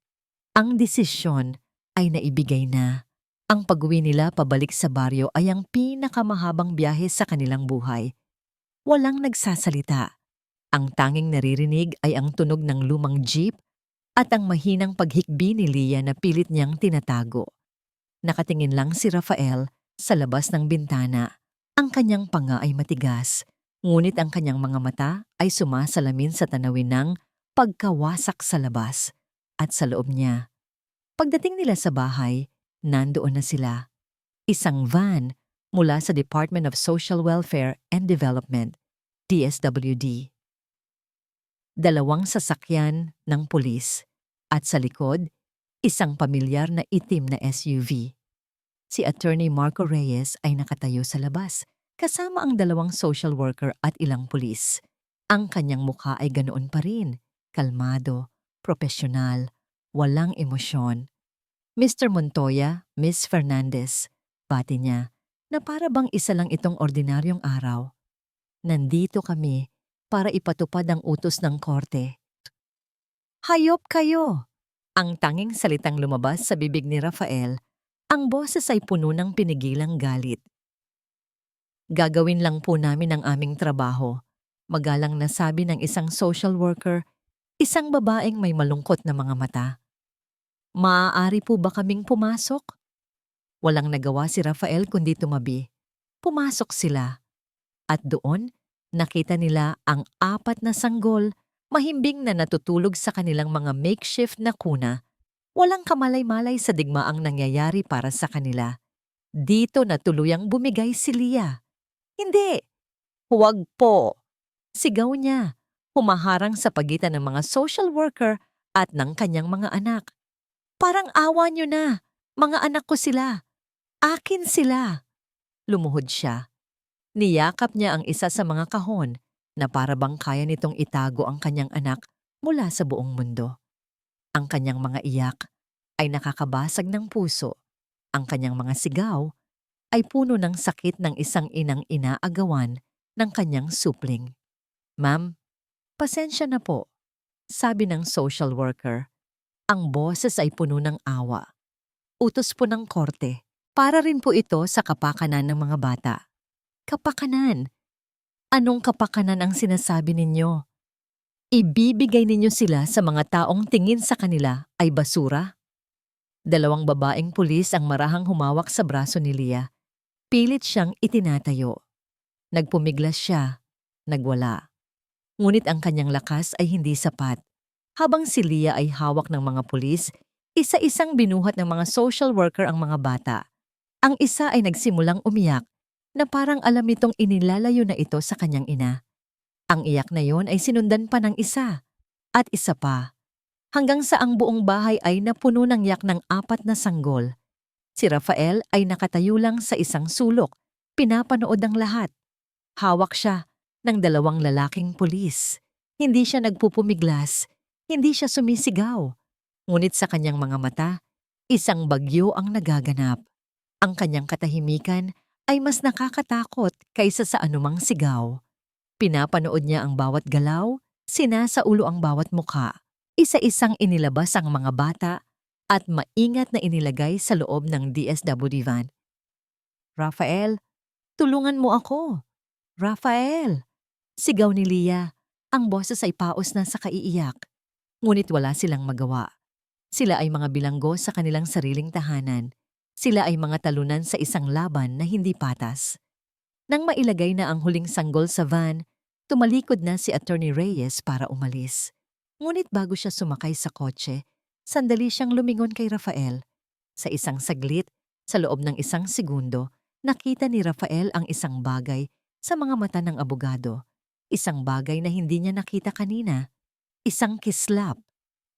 Ang desisyon ay naibigay na. Ang pag-uwi nila pabalik sa baryo ay ang pinakamahabang biyahe sa kanilang buhay. Walang nagsasalita. Ang tanging naririnig ay ang tunog ng lumang jeep at ang mahinang paghikbi ni Leah na pilit niyang tinatago. Nakatingin lang si Rafael sa labas ng bintana. Ang kanyang panga ay matigas, ngunit ang kanyang mga mata ay sumasalamin sa tanawin ng pagkawasak sa labas at sa loob niya. Pagdating nila sa bahay, nandoon na sila. Isang van mula sa Department of Social Welfare and Development, DSWD. Dalawang sasakyan ng pulis at sa likod, isang pamilyar na itim na SUV. Si Attorney Marco Reyes ay nakatayo sa labas kasama ang dalawang social worker at ilang pulis. Ang kanyang mukha ay ganoon pa rin, kalmado, propesyonal, walang emosyon. Mr. Montoya, Miss Fernandez, bati niya na para bang isa lang itong ordinaryong araw. Nandito kami para ipatupad ang utos ng korte. Hayop kayo! Ang tanging salitang lumabas sa bibig ni Rafael, ang boses ay puno ng pinigilang galit. Gagawin lang po namin ang aming trabaho, magalang na sabi ng isang social worker, isang babaeng may malungkot na mga mata. Maaari po ba kaming pumasok? Walang nagawa si Rafael kundi tumabi. Pumasok sila. At doon, nakita nila ang 4 na sanggol, mahimbing na natutulog sa kanilang mga makeshift na kuna. Walang kamalay-malay sa digmaang nangyayari para sa kanila. Dito na tuluyang bumigay si Leah. Hindi! Huwag po! Sigaw niya, humaharang sa pagitan ng mga social worker at ng kanyang mga anak. Parang awa niyo na! Mga anak ko sila! Akin sila! Lumuhod siya. Niyakap niya ang isa sa mga kahon na para bang kaya nitong itago ang kanyang anak mula sa buong mundo. Ang kanyang mga iyak ay nakakabasag ng puso. Ang kanyang mga sigaw ay puno ng sakit ng isang inang inaagawan ng kanyang supling. Ma'am, pasensya na po, sabi ng social worker. Ang boses ay puno ng awa. Utos po ng korte. Para rin po ito sa kapakanan ng mga bata. Kapakanan? Anong kapakanan ang sinasabi ninyo? Ibibigay ninyo sila sa mga taong tingin sa kanila ay basura? Dalawang babaeng pulis ang marahang humawak sa braso ni Leah. Pilit siyang itinatayo. Nagpumiglas siya. Nagwala. Ngunit ang kanyang lakas ay hindi sapat. Habang si Leah ay hawak ng mga pulis, isa-isang binuhat ng mga social worker ang mga bata. Ang isa ay nagsimulang umiyak na parang alam nitong inilalayo na ito sa kanyang ina. Ang iyak na yon ay sinundan pa ng isa at isa pa. Hanggang sa ang buong bahay ay napuno ng yak ng 4 na sanggol. Si Rafael ay nakatayo lang sa isang sulok, pinapanood ang lahat. Hawak siya ng 2 lalaking pulis. Hindi siya nagpupumiglas, hindi siya sumisigaw. Ngunit sa kanyang mga mata, isang bagyo ang nagaganap. Ang kanyang katahimikan ay mas nakakatakot kaysa sa anumang sigaw. Pinapanood niya ang bawat galaw, sinasaulo ang bawat mukha. Isa-isang inilabas ang mga bata at maingat na inilagay sa loob ng DSWD van. Rafael, tulungan mo ako. Rafael! Sigaw ni Leah. Ang boses ay paos na sa kaiiyak. Ngunit wala silang magawa. Sila ay mga bilanggo sa kanilang sariling tahanan. Sila ay mga talunan sa isang laban na hindi patas. Nang mailagay na ang huling sanggol sa van, tumalikod na si Attorney Reyes para umalis. Ngunit bago siya sumakay sa kotse, sandali siyang lumingon kay Rafael. Sa isang saglit, sa loob ng 1 segundo, nakita ni Rafael ang isang bagay sa mga mata ng abogado. Isang bagay na hindi niya nakita kanina. Isang kislap.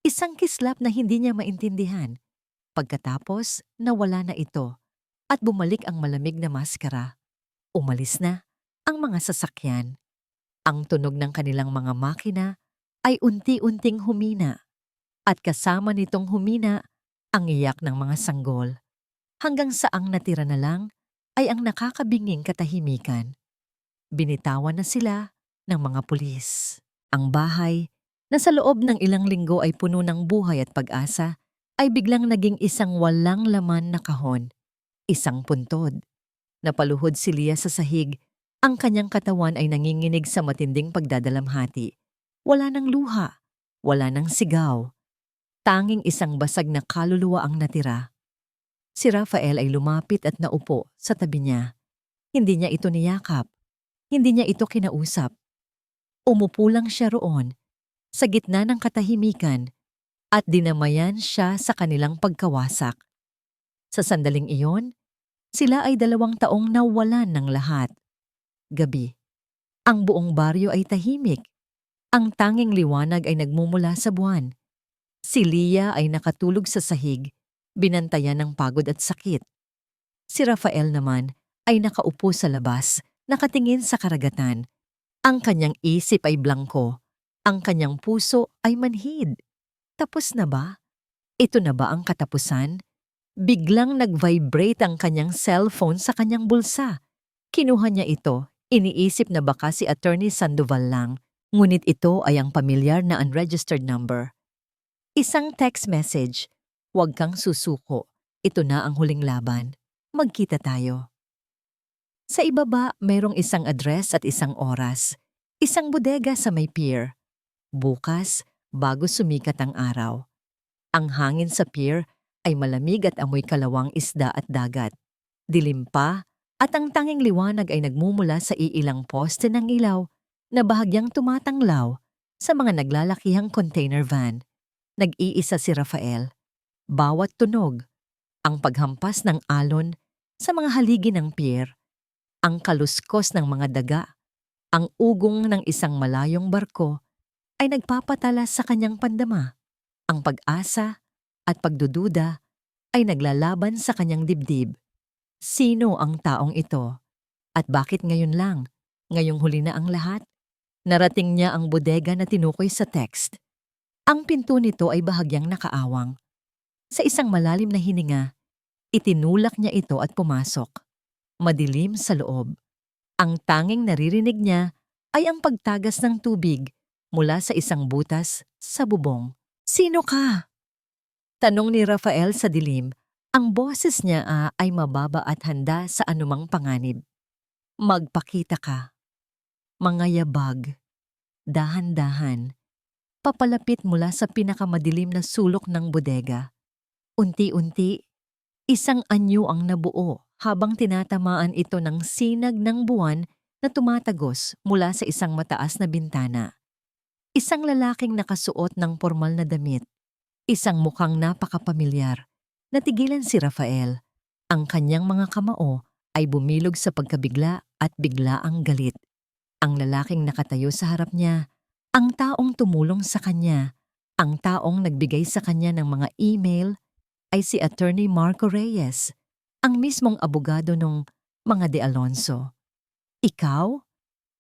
Isang kislap na hindi niya maintindihan. Pagkatapos, nawala na ito at bumalik ang malamig na maskara. Umalis na ang mga sasakyan. Ang tunog ng kanilang mga makina ay unti-unting humina at kasama nitong humina ang iyak ng mga sanggol. Hanggang sa ang natira na lang ay ang nakakabinging katahimikan. Binitawan na sila ng mga pulis. Ang bahay na sa loob ng ilang linggo ay puno ng buhay at pag-asa ay biglang naging isang walang laman na kahon. Isang puntod. Napaluhod si Lia sa sahig. Ang kanyang katawan ay nanginginig sa matinding pagdadalamhati. Wala ng luha. Wala ng sigaw. Tanging isang basag na kaluluwa ang natira. Si Rafael ay lumapit at naupo sa tabi niya. Hindi niya ito niyakap. Hindi niya ito kinausap. Umupo lang siya roon, sa gitna ng katahimikan, at dinamayan siya sa kanilang pagkawasak. Sa sandaling iyon, sila ay 2 taong nawalan ng lahat. Gabi. Ang buong baryo ay tahimik. Ang tanging liwanag ay nagmumula sa buwan. Si Lia ay nakatulog sa sahig, binantayan ng pagod at sakit. Si Rafael naman ay nakaupo sa labas, nakatingin sa karagatan. Ang kanyang isip ay blangko. Ang kanyang puso ay manhid. Tapos na ba? Ito na ba ang katapusan? Biglang nag-vibrate ang kanyang cellphone sa kanyang bulsa. Kinuha niya ito. Iniisip na baka si Attorney Sandoval lang. Ngunit ito ay ang pamilyar na unregistered number. Isang text message. Huwag kang susuko. Ito na ang huling laban. Magkita tayo. Sa ibaba, mayroong isang address at isang oras. Isang bodega sa may pier. Bukas, bago sumikat ang araw. Ang hangin sa pier ay malamig at amoy kalawang isda at dagat. Dilim pa at ang tanging liwanag ay nagmumula sa iilang poste ng ilaw na bahagyang tumatanglaw sa mga naglalakihang container van. Nag-iisa si Rafael. Bawat tunog, ang paghampas ng alon sa mga haligi ng pier, ang kaluskos ng mga daga, ang ugong ng isang malayong barko ay nagpapatala sa kanyang pandama. Ang pag-asa at pagdududa ay naglalaban sa kanyang dibdib. Sino ang taong ito? At bakit ngayon lang? Ngayong huli na ang lahat? Narating niya ang bodega na tinukoy sa text. Ang pinto nito ay bahagyang nakaawang. Sa isang malalim na hininga, itinulak niya ito at pumasok. Madilim sa loob. Ang tanging naririnig niya ay ang pagtagas ng tubig mula sa isang butas sa bubong. Sino ka? Tanong ni Rafael sa dilim. Ang boses niya ay mababa at handa sa anumang panganib. Magpakita ka. Mga yabag. Dahan-dahan. Papalapit mula sa pinakamadilim na sulok ng bodega. Unti-unti, isang anyo ang nabuo habang tinatamaan ito ng sinag ng buwan na tumatagos mula sa isang mataas na bintana. Isang lalaking nakasuot ng formal na damit. Isang mukhang napakapamilyar. Natigilan si Rafael. Ang kanyang mga kamao ay bumilog sa pagkabigla at biglaang galit. Ang lalaking nakatayo sa harap niya, ang taong tumulong sa kanya, ang taong nagbigay sa kanya ng mga email ay si Attorney Marco Reyes, ang mismong abogado ng mga De Alonso. Ikaw?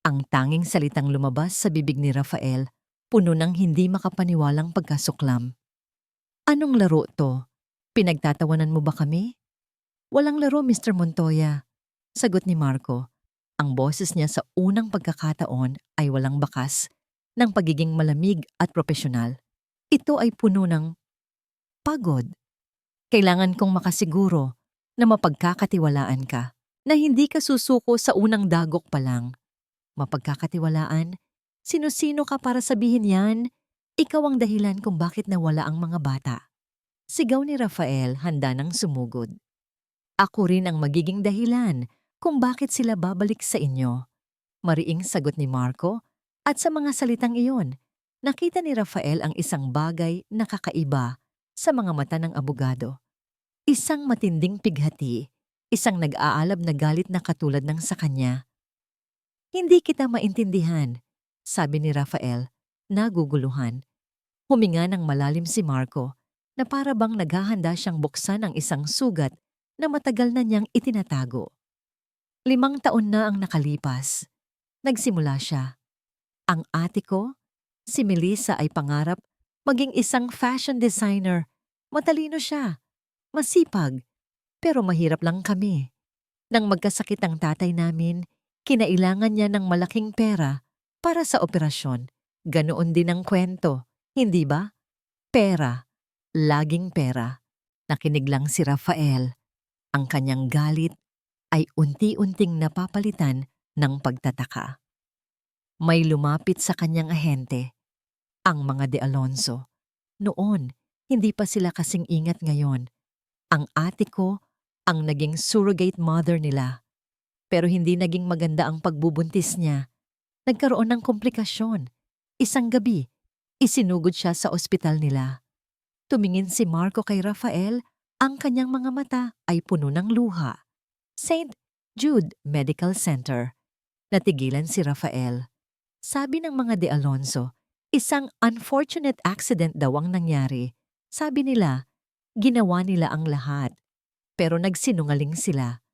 Ang tanging salitang lumabas sa bibig ni Rafael, puno ng hindi makapaniwalang pagkasuklam. Anong laro to? Pinagtatawanan mo ba kami? Walang laro, Mr. Montoya. Sagot ni Marco. Ang boses niya sa unang pagkakataon ay walang bakas ng pagiging malamig at propesyonal. Ito ay puno ng pagod. Kailangan kong makasiguro na mapagkakatiwalaan ka, na hindi ka susuko sa unang dagok pa lang. Mapagkakatiwalaan? Sino-sino ka para sabihin yan? Ikaw ang dahilan kung bakit nawala ang mga bata. Sigaw ni Rafael, handa nang sumugod. Ako rin ang magiging dahilan kung bakit sila babalik sa inyo. Mariing sagot ni Marco, at sa mga salitang iyon, nakita ni Rafael ang isang bagay na kakaiba sa mga mata ng abogado. Isang matinding pighati, isang nag-aalab na galit na katulad ng sa kanya. Hindi kita maintindihan, sabi ni Rafael, naguguluhan. Huminga ng malalim si Marco na para bang naghahanda siyang buksan ang isang sugat na matagal na niyang itinatago. 5 taon na ang nakalipas. Nagsimula siya. Ang ate ko, si Melissa ay pangarap maging isang fashion designer. Matalino siya, masipag, pero mahirap lang kami. Nang magkasakit ang tatay namin, kinailangan niya ng malaking pera para sa operasyon. Ganoon din ang kwento, hindi ba? Pera, laging pera. Nakinig lang si Rafael. Ang kanyang galit ay unti-unting napapalitan ng pagtataka. May lumapit sa kanyang ahente, ang mga De Alonso. Noon, hindi pa sila kasing ingat ngayon. Ang ate ko ang naging surrogate mother nila. Pero hindi naging maganda ang pagbubuntis niya. Nagkaroon ng komplikasyon. Isang gabi, isinugod siya sa ospital nila. Tumingin si Marco kay Rafael, ang kanyang mga mata ay puno ng luha. St. Jude Medical Center. Natigilan si Rafael. Sabi ng mga De Alonso, isang unfortunate accident daw ang nangyari. Sabi nila, ginawa nila ang lahat. Pero nagsinungaling sila.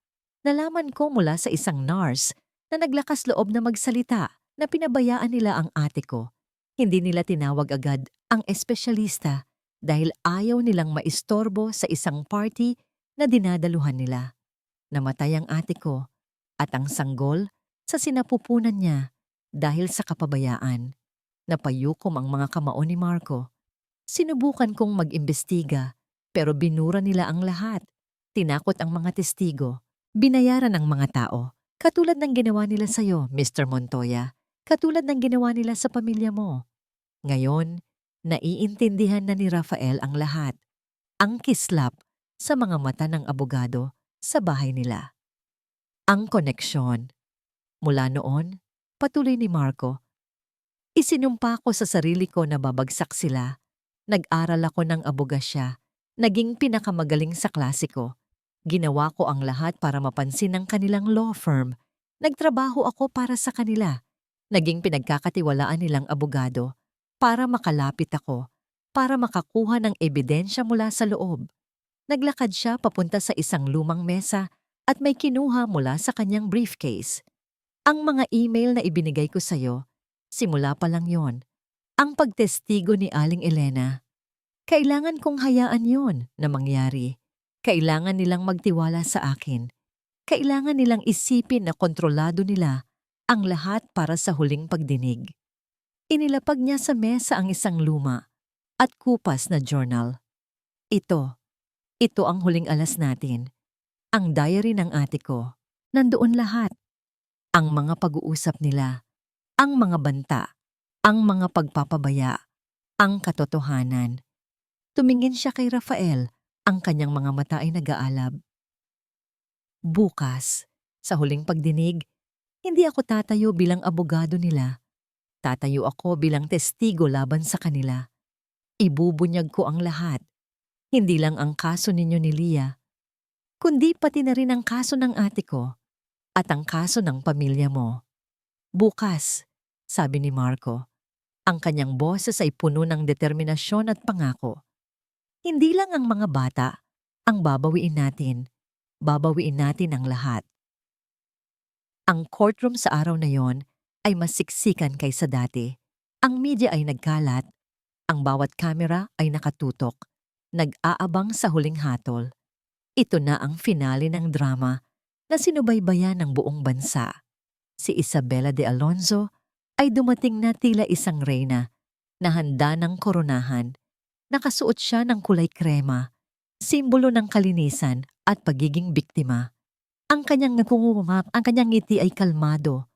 Nalaman ko mula sa isang nurse na naglakas loob na magsalita na pinabayaan nila ang ate ko. Hindi nila tinawag agad ang espesyalista dahil ayaw nilang maistorbo sa isang party na dinadaluhan nila. Namatay ang ate ko at ang sanggol sa sinapupunan niya dahil sa kapabayaan. Napayukom ang mga kamao ni Marco. Sinubukan kong mag-imbestiga pero binura nila ang lahat. Tinakot ang mga testigo. Binayaran ang mga tao. Katulad ng ginawa nila sa'yo, Mr. Montoya. Katulad ng ginawa nila sa pamilya mo. Ngayon, naiintindihan na ni Rafael ang lahat. Ang kislap sa mga mata ng abogado sa bahay nila. Ang koneksyon. Mula noon, patuloy ni Marco, isinumpa ko sa sarili ko na babagsak sila. Nag-aral ako ng abogasya. Naging pinakamagaling sa klase ko. Ginawa ko ang lahat para mapansin ng kanilang law firm. Nagtrabaho ako para sa kanila. Naging pinagkakatiwalaan nilang abogado para makalapit ako, para makakuha ng ebidensya mula sa loob. Naglakad siya papunta sa isang lumang mesa at may kinuha mula sa kanyang briefcase. Ang mga email na ibinigay ko sa'yo, simula pa lang yon. Ang pagtestigo ni Aling Elena. Kailangan kong hayaan yon na mangyari. Kailangan nilang magtiwala sa akin. Kailangan nilang isipin na kontrolado nila ang lahat para sa huling pagdinig. Inilapag niya sa mesa ang isang luma at kupas na journal. Ito ang huling alas natin. Ang diary ng ate ko. Nandoon lahat. Ang mga pag-uusap nila, ang mga banta, ang mga pagpapabaya, ang katotohanan. Tumingin siya kay Rafael, ang kanyang mga mata ay nag-aalab. Bukas, sa huling pagdinig, hindi ako tatayo bilang abogado nila. Tatayo ako bilang testigo laban sa kanila. Ibubunyag ko ang lahat. Hindi lang ang kaso ninyo ni Leah, kundi pati na rin ang kaso ng ate ko at ang kaso ng pamilya mo. Bukas, sabi ni Marco, ang kanyang boses ay puno ng determinasyon at pangako. Hindi lang ang mga bata ang babawiin natin. Babawiin natin ang lahat. Ang courtroom sa araw na yon ay mas siksikan kaysa dati. Ang media ay nagkalat. Ang bawat kamera ay nakatutok. Nag-aabang sa huling hatol. Ito na ang finale ng drama na sinubaybayan ng buong bansa. Si Isabela de Alonso ay dumating na tila isang reyna na handa ng koronahan. Nakasuot siya ng kulay krema, simbolo ng kalinisan at pagiging biktima. Ang kanyang nagkungumak, ang kanyang ngiti ay kalmado.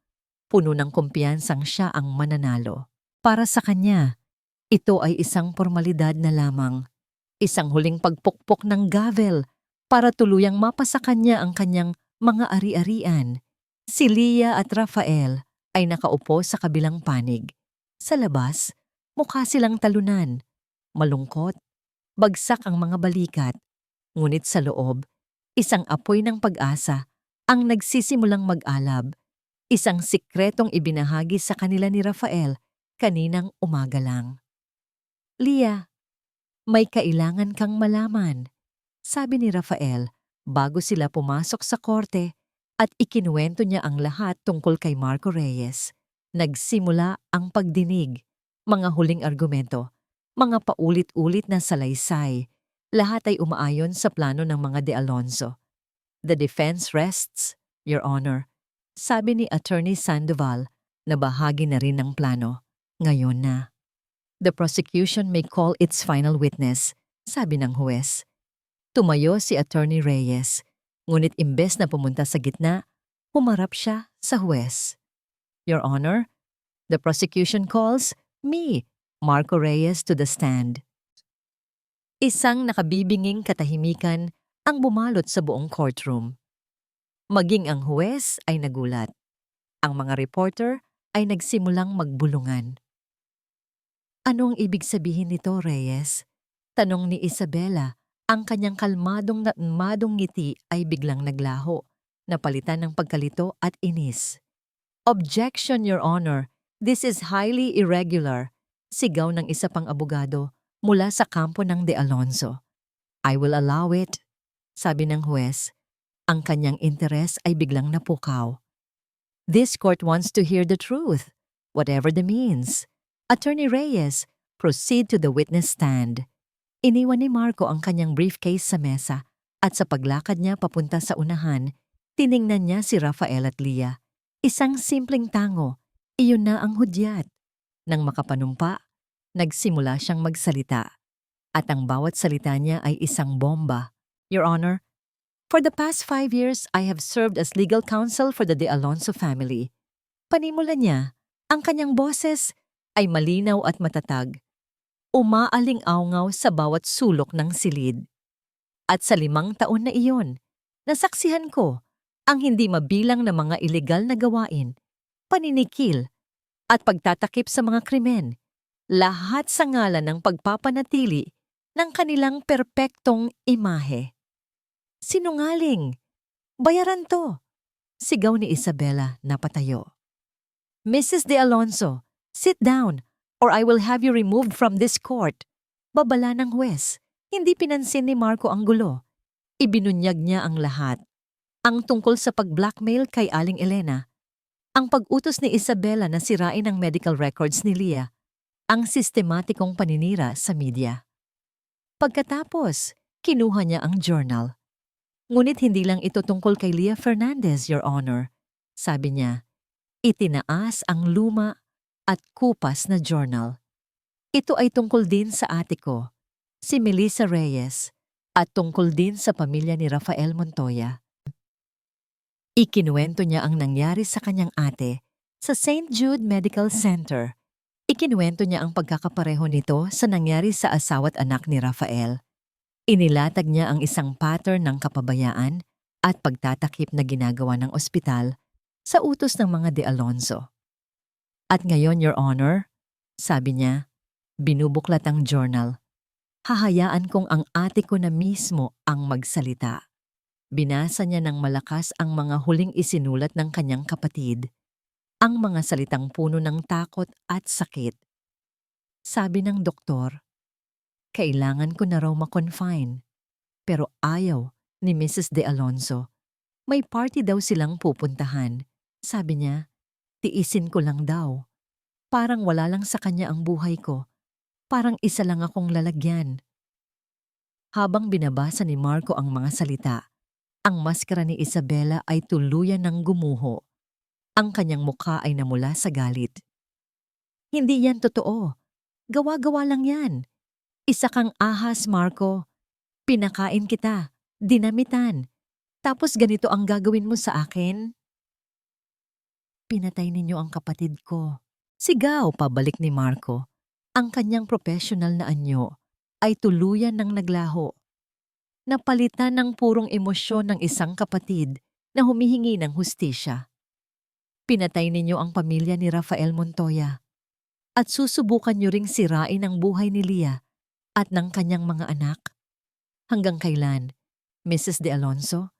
Puno ng kumpiyansang siya ang mananalo. Para sa kanya, ito ay isang formalidad na lamang. Isang huling pagpukpok ng gavel para tuluyang mapasa kanya ang kanyang mga ari-arian. Si Leah at Rafael ay nakaupo sa kabilang panig. Sa labas, mukha silang talunan. Malungkot, bagsak ang mga balikat. Ngunit sa loob, Isang apoy ng pag-asa ang nagsisimulang mag-alab, isang sikretong ibinahagi sa kanila ni Rafael kaninang umaga lang. Leah, may kailangan kang malaman, sabi ni Rafael bago sila pumasok sa korte at ikinuwento niya ang lahat tungkol kay Marco Reyes. Nagsimula ang pagdinig, mga huling argumento, mga paulit-ulit na salaysay. Lahat ay umaayon sa plano ng mga De Alonso. The defense rests, Your Honor, sabi ni Attorney Sandoval na bahagi na rin ng plano. Ngayon na. The prosecution may call its final witness, sabi ng huwes. Tumayo si Attorney Reyes, ngunit imbes na pumunta sa gitna, humarap siya sa huwes. Your Honor, the prosecution calls me, Marco Reyes, to the stand. Isang nakabibinging katahimikan ang bumalot sa buong courtroom. Maging ang huwes ay nagulat. Ang mga reporter ay nagsimulang magbulungan. Anong ibig sabihin nito, Reyes? Tanong ni Isabela. Ang kanyang kalmadong na ngiti ay biglang naglaho, napalitan ng pagkalito at inis. Objection, Your Honor. This is highly irregular. Sigaw ng isa pang abogado mula sa kampo ng De Alonso. I will allow it, sabi ng huwes. Ang kanyang interes ay biglang napukaw. This court wants to hear the truth, whatever the means. Attorney Reyes, proceed to the witness stand. Iniwan ni Marco ang kanyang briefcase sa mesa at sa paglakad niya papunta sa unahan, tiningnan niya si Rafael at Leah. Isang simpleng tango, iyon na ang hudyat. Nang makapanumpa, nagsimula siyang magsalita. At ang bawat salita niya ay isang bomba. Your Honor, for the past 5 years, I have served as legal counsel for the De Alonso family. Panimula niya, ang kanyang boses ay malinaw at matatag. Umaaling-awngaw sa bawat sulok ng silid. At sa 5 taon na iyon, nasaksihan ko ang hindi mabilang na mga ilegal na gawain, paninikil, at pagtatakip sa mga krimen, lahat sa ngalan ng pagpapanatili ng kanilang perpektong imahe. Sinungaling! Bayaran to! Sigaw ni Isabela na patayo. Mrs. De Alonso, sit down or I will have you removed from this court. Babala ng huwes. Hindi pinansin ni Marco ang gulo. Ibinunyag niya ang lahat. Ang tungkol sa pag-blackmail kay Aling Elena, ang pag-utos ni Isabela na sirain ang medical records ni Leah, ang sistematikong paninira sa media. Pagkatapos, kinuha niya ang journal. Ngunit hindi lang ito tungkol kay Leah Fernandez, Your Honor. Sabi niya, itinaas ang luma at kupas na journal. Ito ay tungkol din sa ate ko, si Melissa Reyes, at tungkol din sa pamilya ni Rafael Montoya. Ikinuwento niya ang nangyari sa kanyang ate sa St. Jude Medical Center. Ikinuwento niya ang pagkakapareho nito sa nangyari sa asawa't anak ni Rafael. Inilatag niya ang isang pattern ng kapabayaan at pagtatakip na ginagawa ng ospital sa utos ng mga De Alonso. At ngayon, Your Honor, sabi niya, binubuklat ang journal. Hahayaan kong ang ate ko na mismo ang magsalita. Binasa niya ng malakas ang mga huling isinulat ng kanyang kapatid, ang mga salitang puno ng takot at sakit. Sabi ng doktor, kailangan ko na raw ma-confine, pero ayaw ni Mrs. De Alonso. May party daw silang pupuntahan. Sabi niya, tiisin ko lang daw. Parang wala lang sa kanya ang buhay ko. Parang isa lang akong lalagyan. Habang binabasa ni Marco ang mga salita, ang maskara ni Isabela ay tuluyan ng gumuho. Ang kanyang mukha ay namula sa galit. Hindi yan totoo. Gawa-gawa lang yan. Isa kang ahas, Marco. Pinakain kita, dinamitan. Tapos ganito ang gagawin mo sa akin? Pinatay ninyo ang kapatid ko. Sigaw pabalik ni Marco. Ang kanyang professional na anyo ay tuluyan ng naglaho. Napalitan ng purong emosyon ng isang kapatid na humihingi ng hustisya. Pinatay ninyo ang pamilya ni Rafael Montoya at susubukan nyo ring sirain ang buhay ni Leah at ng kanyang mga anak. Hanggang kailan Mrs. De Alonso,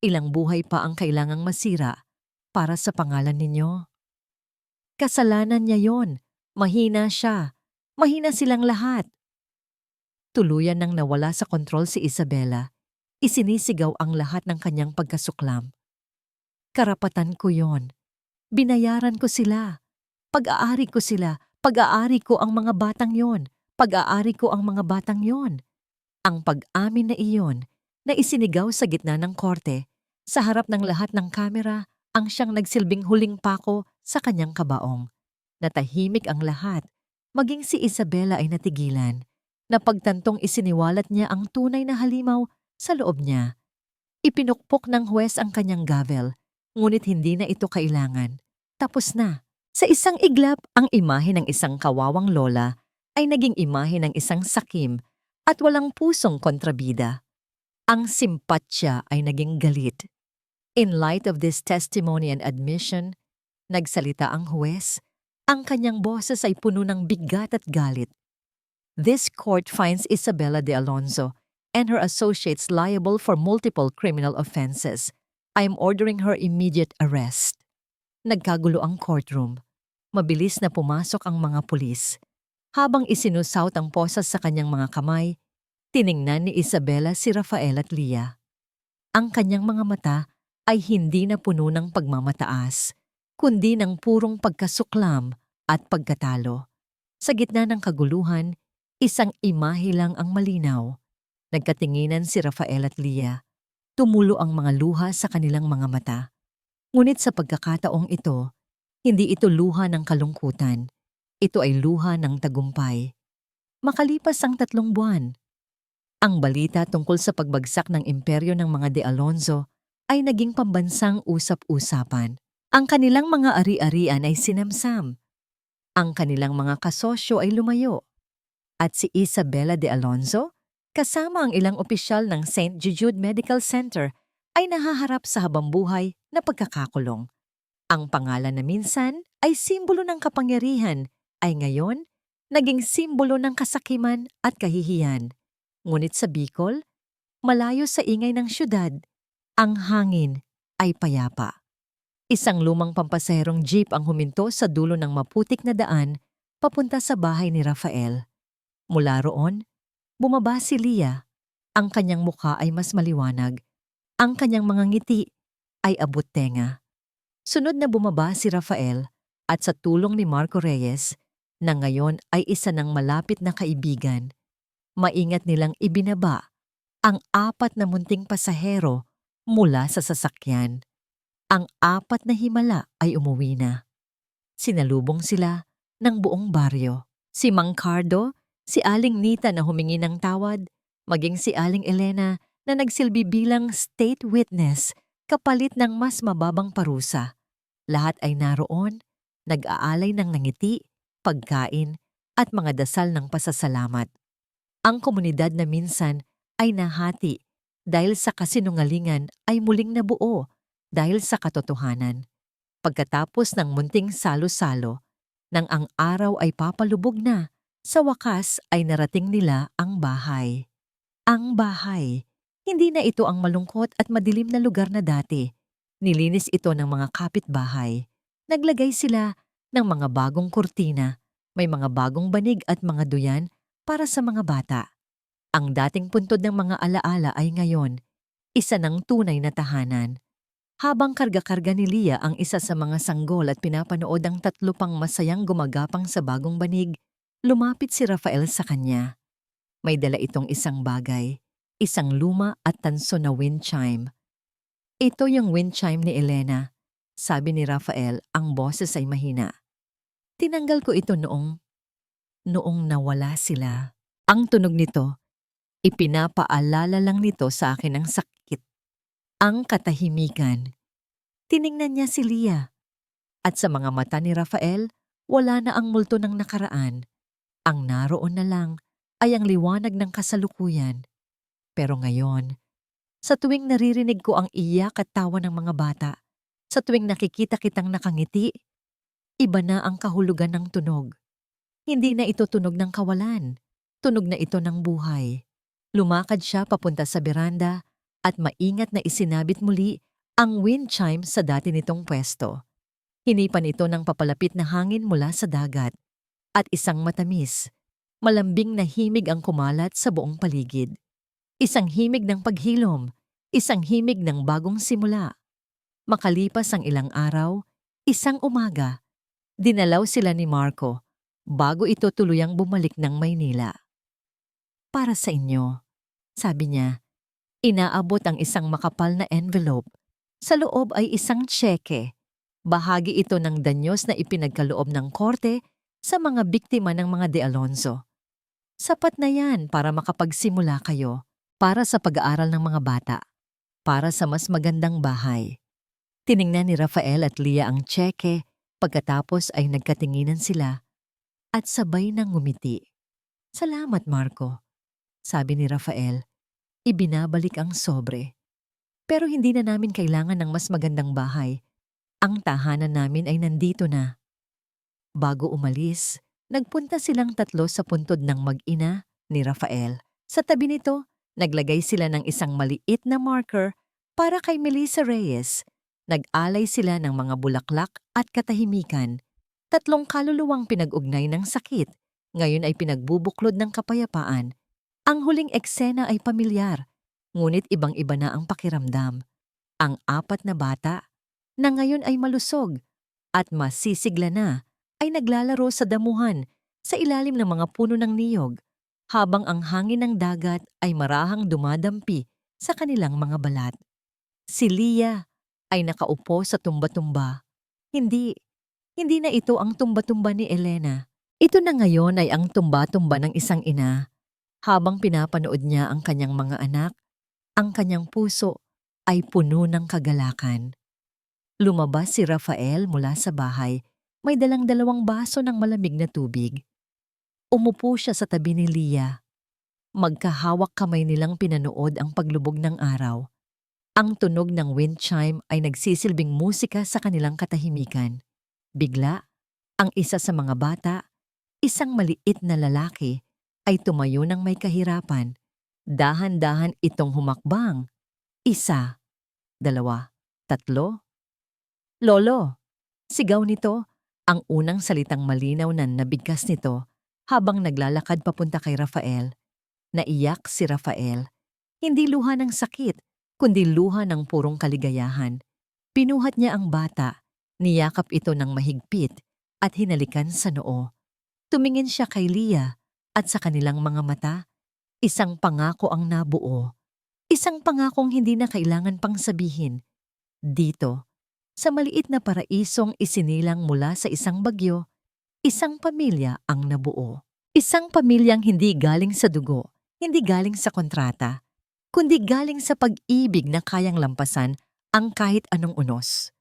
ilang buhay pa ang kailangang masira para sa pangalan ninyo? Kasalanan niya yon. Mahina siya. Mahina silang lahat. Tuluyan nang nawala sa kontrol si Isabela. Isinisigaw ang lahat ng kanyang pagkasuklam. Karapatan ko yon. Binayaran ko sila. Pag-aari ko sila. Pag-aari ko ang mga batang yon. Pag-aari ko ang mga batang yon. Ang pag-amin na iyon na isinigaw sa gitna ng korte, sa harap ng lahat ng kamera, ang siyang nagsilbing huling pako sa kanyang kabaong. Natahimik ang lahat, maging si Isabela ay natigilan. Napagtantong isiniwalat niya ang tunay na halimaw sa loob niya. Ipinukpok ng huwes ang kanyang gavel, ngunit hindi na ito kailangan. Tapos na. Sa isang iglap, ang imahe ng isang kawawang lola ay naging imahe ng isang sakim at walang pusong kontrabida. Ang simpatsya ay naging galit. In light of this testimony and admission, nagsalita ang huwes. Ang kanyang boses ay puno ng bigat at galit. This court finds Isabela de Alonso and her associates liable for multiple criminal offenses. I am ordering her immediate arrest. Nagkagulo ang courtroom. Mabilis na pumasok ang mga pulis. Habang isinusawt ang posas sa kanyang mga kamay, tiningnan ni Isabela si Rafael at Leah. Ang kanyang mga mata ay hindi na puno ng pagmamataas, kundi ng purong pagkasuklam at pagkatalo. Sa gitna ng kaguluhan, isang imahe lang ang malinaw. Nagkatinginan si Rafael at Leah. Tumulo ang mga luha sa kanilang mga mata. Ngunit sa pagkakataong ito, hindi ito luha ng kalungkutan. Ito ay luha ng tagumpay. Makalipas ang 3 buwan, ang balita tungkol sa pagbagsak ng imperyo ng mga De Alonso ay naging pambansang usap-usapan. Ang kanilang mga ari-arian ay sinamsam. Ang kanilang mga kasosyo ay lumayo. At si Isabela de Alonso, kasama ang ilang opisyal ng St. Jude Medical Center, ay nahaharap sa habambuhay na pagkakakulong. Ang pangalan na minsan ay simbolo ng kapangyarihan ay ngayon naging simbolo ng kasakiman at kahihiyan. Ngunit sa Bicol, malayo sa ingay ng syudad, ang hangin ay payapa. Isang lumang pampasaherong jeep ang huminto sa dulo ng maputik na daan papunta sa bahay ni Rafael. Mula roon, bumaba si Leah. Ang kanyang mukha ay mas maliwanag. Ang kanyang mga ngiti ay abot tenga. Sunod na bumaba si Rafael at sa tulong ni Marco Reyes, na ngayon ay isa ng malapit na kaibigan, maingat nilang ibinaba ang 4 na munting pasahero mula sa sasakyan. Ang 4 na himala ay umuwi na. Sinalubong sila ng buong baryo. Si Mang Cardo, si Aling Nita na humingi ng tawad, maging si Aling Elena na nagsilbi bilang state witness kapalit ng mas mababang parusa. Lahat ay naroon, nag-aalay ng ngiti, pagkain at mga dasal ng pasasalamat. Ang komunidad na minsan ay nahati dahil sa kasinungalingan ay muling nabuo dahil sa katotohanan. Pagkatapos ng munting salo-salo, nang ang araw ay papalubog na, sa wakas ay narating nila ang bahay. Ang bahay, hindi na ito ang malungkot at madilim na lugar na dati. Nilinis ito ng mga kapitbahay. Naglagay sila ng mga bagong kurtina, may mga bagong banig at mga duyan para sa mga bata. Ang dating puntod ng mga alaala ay ngayon, isa ng tunay na tahanan. Habang karga-karga ni Leah ang isa sa mga sanggol at pinapanood ang 3 pang masayang gumagapang sa bagong banig, lumapit si Rafael sa kanya. May dala itong isang bagay, isang luma at tanso na wind chime. Ito yung wind chime ni Elena, sabi ni Rafael, ang boses ay mahina. Tinanggal ko ito noong nawala sila. Ang tunog nito, ipinapaalala lang nito sa akin ang sakit. Ang katahimikan. Tiningnan niya si Leah. At sa mga mata ni Rafael, wala na ang multo ng nakaraan. Ang naroon na lang ay ang liwanag ng kasalukuyan. Pero ngayon, sa tuwing naririnig ko ang iyak at tawa ng mga bata, sa tuwing nakikita kitang nakangiti, iba na ang kahulugan ng tunog. Hindi na ito tunog ng kawalan, tunog na ito ng buhay. Lumakad siya papunta sa beranda at maingat na isinabit muli ang wind chime sa dati nitong pwesto. Hinipan ito ng papalapit na hangin mula sa dagat at isang matamis, malambing na himig ang kumalat sa buong paligid. Isang himig ng paghilom, isang himig ng bagong simula. Makalipas ang ilang araw, isang umaga, dinalaw sila ni Marco bago ito tuluyang bumalik ng Maynila. Para sa inyo, sabi niya, inaabot ang isang makapal na envelope. Sa loob ay isang tseke. Bahagi ito ng danyos na ipinagkaloob ng korte sa mga biktima ng mga De Alonso. Sapat na yan para makapagsimula kayo, para sa pag-aaral ng mga bata, para sa mas magandang bahay. Tiningnan ni Rafael at Leah ang tseke, pagkatapos ay nagkatinginan sila at sabay nang ngumiti. Salamat, Marco, sabi ni Rafael. Ibinabalik ang sobre. Pero hindi na namin kailangan ng mas magandang bahay. Ang tahanan namin ay nandito na. Bago umalis, nagpunta silang tatlo sa puntod ng mag-ina ni Rafael. Sa tabi nito, naglagay sila ng isang maliit na marker para kay Melissa Reyes. Nag-alay sila ng mga bulaklak at katahimikan. Tatlong kaluluwang pinag-ugnay ng sakit, ngayon ay pinagbubuklod ng kapayapaan. Ang huling eksena ay pamilyar, ngunit ibang-iba na ang pakiramdam. Ang apat na bata, na ngayon ay malusog at masisigla na, ay naglalaro sa damuhan sa ilalim ng mga puno ng niyog, habang ang hangin ng dagat ay marahang dumadampi sa kanilang mga balat. Si Leah ay nakaupo sa tumba-tumba. Hindi na ito ang tumba-tumba ni Elena. Ito na ngayon ay ang tumba-tumba ng isang ina. Habang pinapanood niya ang kanyang mga anak, ang kanyang puso ay puno ng kagalakan. Lumabas si Rafael mula sa bahay, may dalang 2 baso ng malamig na tubig. Umupo siya sa tabi ni Leah. Magkahawak kamay nilang pinanood ang paglubog ng araw. Ang tunog ng wind chime ay nagsisilbing musika sa kanilang katahimikan. Bigla, ang isa sa mga bata, isang maliit na lalaki, ay tumayo ng may kahirapan. Dahan-dahan itong humakbang. 1, 2, 3. Lolo! Sigaw nito, ang unang salitang malinaw na nabigkas nito habang naglalakad papunta kay Rafael. Naiyak si Rafael. Hindi luha ng sakit, kundi luha ng purong kaligayahan. Pinuhat niya ang bata, niyakap ito ng mahigpit at hinalikan sa noo. Tumingin siya kay Leah at sa kanilang mga mata, isang pangako ang nabuo. Isang pangakong hindi na kailangan pang sabihin. Dito, sa maliit na paraisong isinilang mula sa isang bagyo, isang pamilya ang nabuo. Isang pamilyang hindi galing sa dugo, hindi galing sa kontrata, kundi galing sa pag-ibig na kayang lampasan ang kahit anong unos.